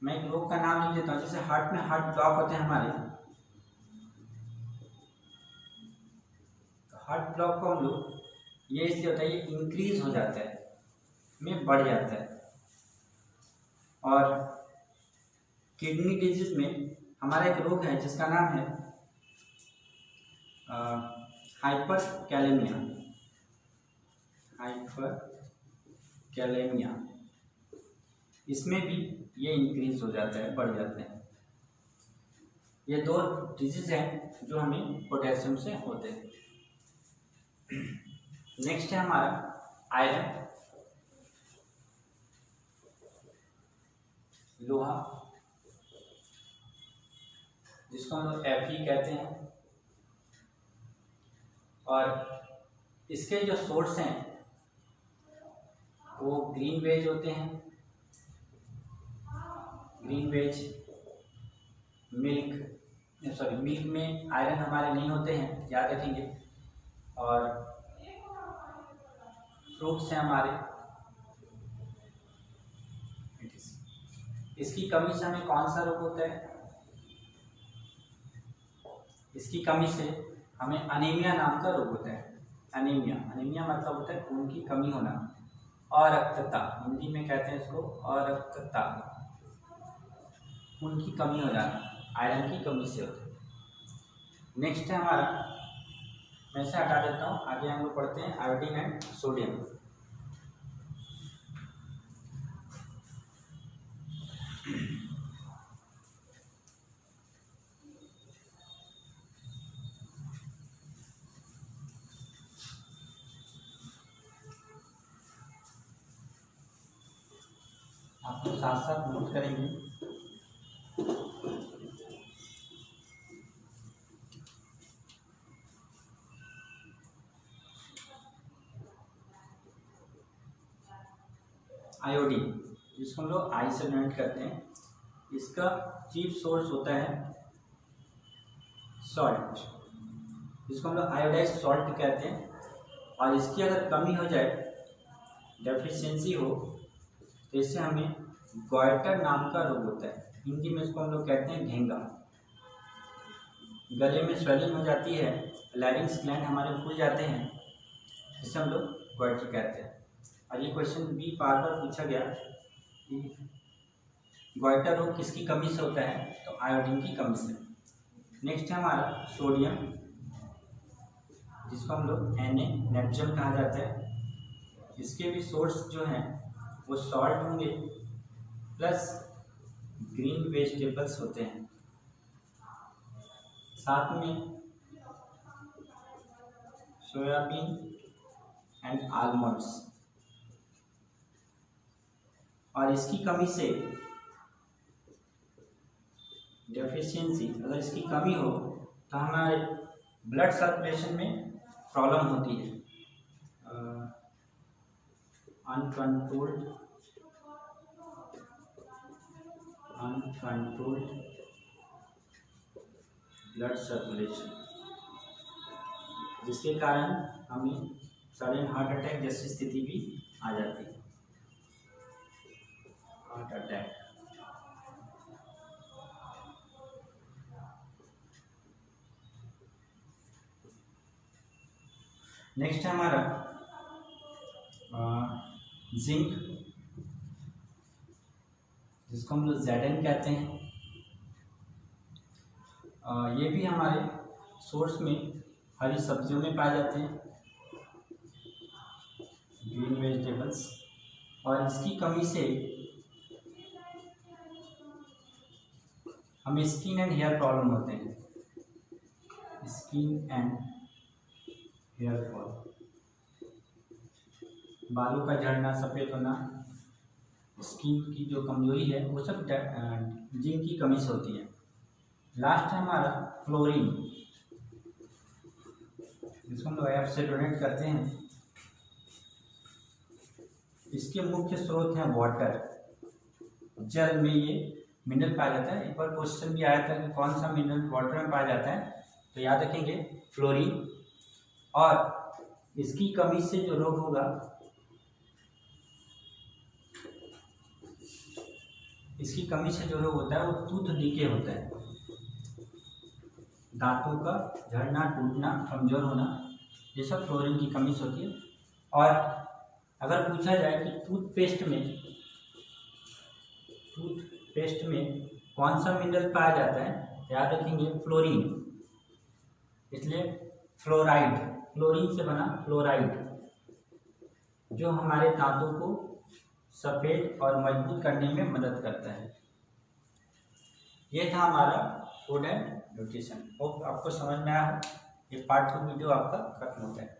मैं एक रोग का नाम लिख देता हूँ। जैसे हार्ट में हार्ट ब्लॉक होते हैं हमारे, तो हार्ट ब्लॉक को हम लोग, ये इसलिए होता है, ये इंक्रीज हो जाता है, में बढ़ जाता है। और किडनी डिजीज में हमारा एक रोग है जिसका नाम है हाइपर कैलेमिया। हाइपर कैलेमिया, इसमें भी ये इंक्रीज हो जाता है, बढ़ जाते हैं। ये दो डिजीज हैं जो हमें पोटेशियम से होते हैं। नेक्स्ट है हमारा आयरन, लोहा, जिसको हम लोग Fe कहते हैं। और इसके जो सोर्स हैं वो ग्रीन वेज होते हैं। ग्रीन वेज, मिल्क में आयरन हमारे नहीं होते हैं, याद रखेंगे। और फ्रूट्स हैं हमारे, इसकी कमी से हमें कौन सा रोग होता है? इसकी कमी से हमें अनीमिया नाम का रोग होता है। एनीमिया, एनीमिया मतलब होता है खून की कमी होना। अरक्तता, हिंदी में कहते हैं इसको अरक्तता, खून की कमी हो जाना, आयरन की कमी से होता है। नेक्स्ट है हमारा, मैं इसे हटा देता हूँ, आगे हम लोग पढ़ते हैं आयोडीन एंड सोडियम। आप लोग साथ साथ नोट करेंगे। आयोडीन, जिसको हम लोग आई से डिनोट करते हैं, इसका चीफ सोर्स होता है सॉल्ट, जिसको हम लोग आयोडाइज सॉल्ट कहते हैं। और इसकी अगर कमी हो जाए, डेफिशिएंसी हो, तो इससे हमें गॉइटर नाम का रोग होता है। हिंदी में इसको हम लोग कहते हैं घेंगा। गले में स्वेलिंग हो जाती है, लैरिंक्स ग्लैंड हमारे फूल जाते हैं, जिसे हम लोग गॉइटर कहते हैं। और ये क्वेश्चन भी बार बार पूछा गया कि गॉइटर रोग किसकी कमी से होता है, तो आयोडीन की कमी से। नेक्स्ट है हमारा सोडियम, जिसको हम लोग नेट्रियम कहा जाता है। इसके भी सोर्स जो हैं वो सॉल्ट होंगे प्लस ग्रीन वेजिटेबल्स होते हैं, साथ में सोयाबीन एंड आलमंड्स। और इसकी कमी से, डेफिशिएंसी, अगर इसकी कमी हो तो हमारे ब्लड सर्कुलेशन में प्रॉब्लम होती है, अनकंट्रोल्ड ब्लड सर्कुलेशन, जिसके कारण हमें सडन हार्ट अटैक जैसी स्थिति भी आ जाती है। हार्ट अटैक, नेक्स्ट है हमारा जिंक, जिसको हम लोग Zn कहते हैं। ये भी हमारे सोर्स में हरी सब्जियों में पाए जाते हैं, ग्रीन वेजिटेबल्स। और इसकी कमी से हमें स्किन एंड हेयर प्रॉब्लम होते हैं, स्किन एंड हेयर फॉल, बालों का झड़ना, सफ़ेद होना, स्किन की जो कमजोरी है, वो सब जिंक की कमी से होती है। लास्ट है हमारा फ्लोरीन, जिसको हम लोग एफ से डोनेट करते हैं। इसके मुख्य स्रोत हैं वाटर, जल में ये मिनरल पाया जाता है। एक बार क्वेश्चन भी आया था कि कौन सा मिनरल वाटर में पाया जाता है, तो याद रखेंगे फ्लोरीन। और इसकी कमी से जो रोग होगा, इसकी कमी से जो रोग होता है वो टूथ डीके होता है, दांतों का झड़ना, टूटना, कमजोर होना, ये सब फ्लोरीन की कमी से होती है। और अगर पूछा जाए कि टूथपेस्ट में कौन सा मिनरल पाया जाता है, याद रखेंगे फ्लोरीन। इसलिए फ्लोराइड, फ्लोरीन से बना फ्लोराइड, जो हमारे दांतों को सफ़ेद और मजबूत करने में मदद करता है। ये था हमारा फूड एंड न्यूट्रिशन। होप आपको समझ में आया हो। ये पार्ट 2 वीडियो आपका खत्म होता है।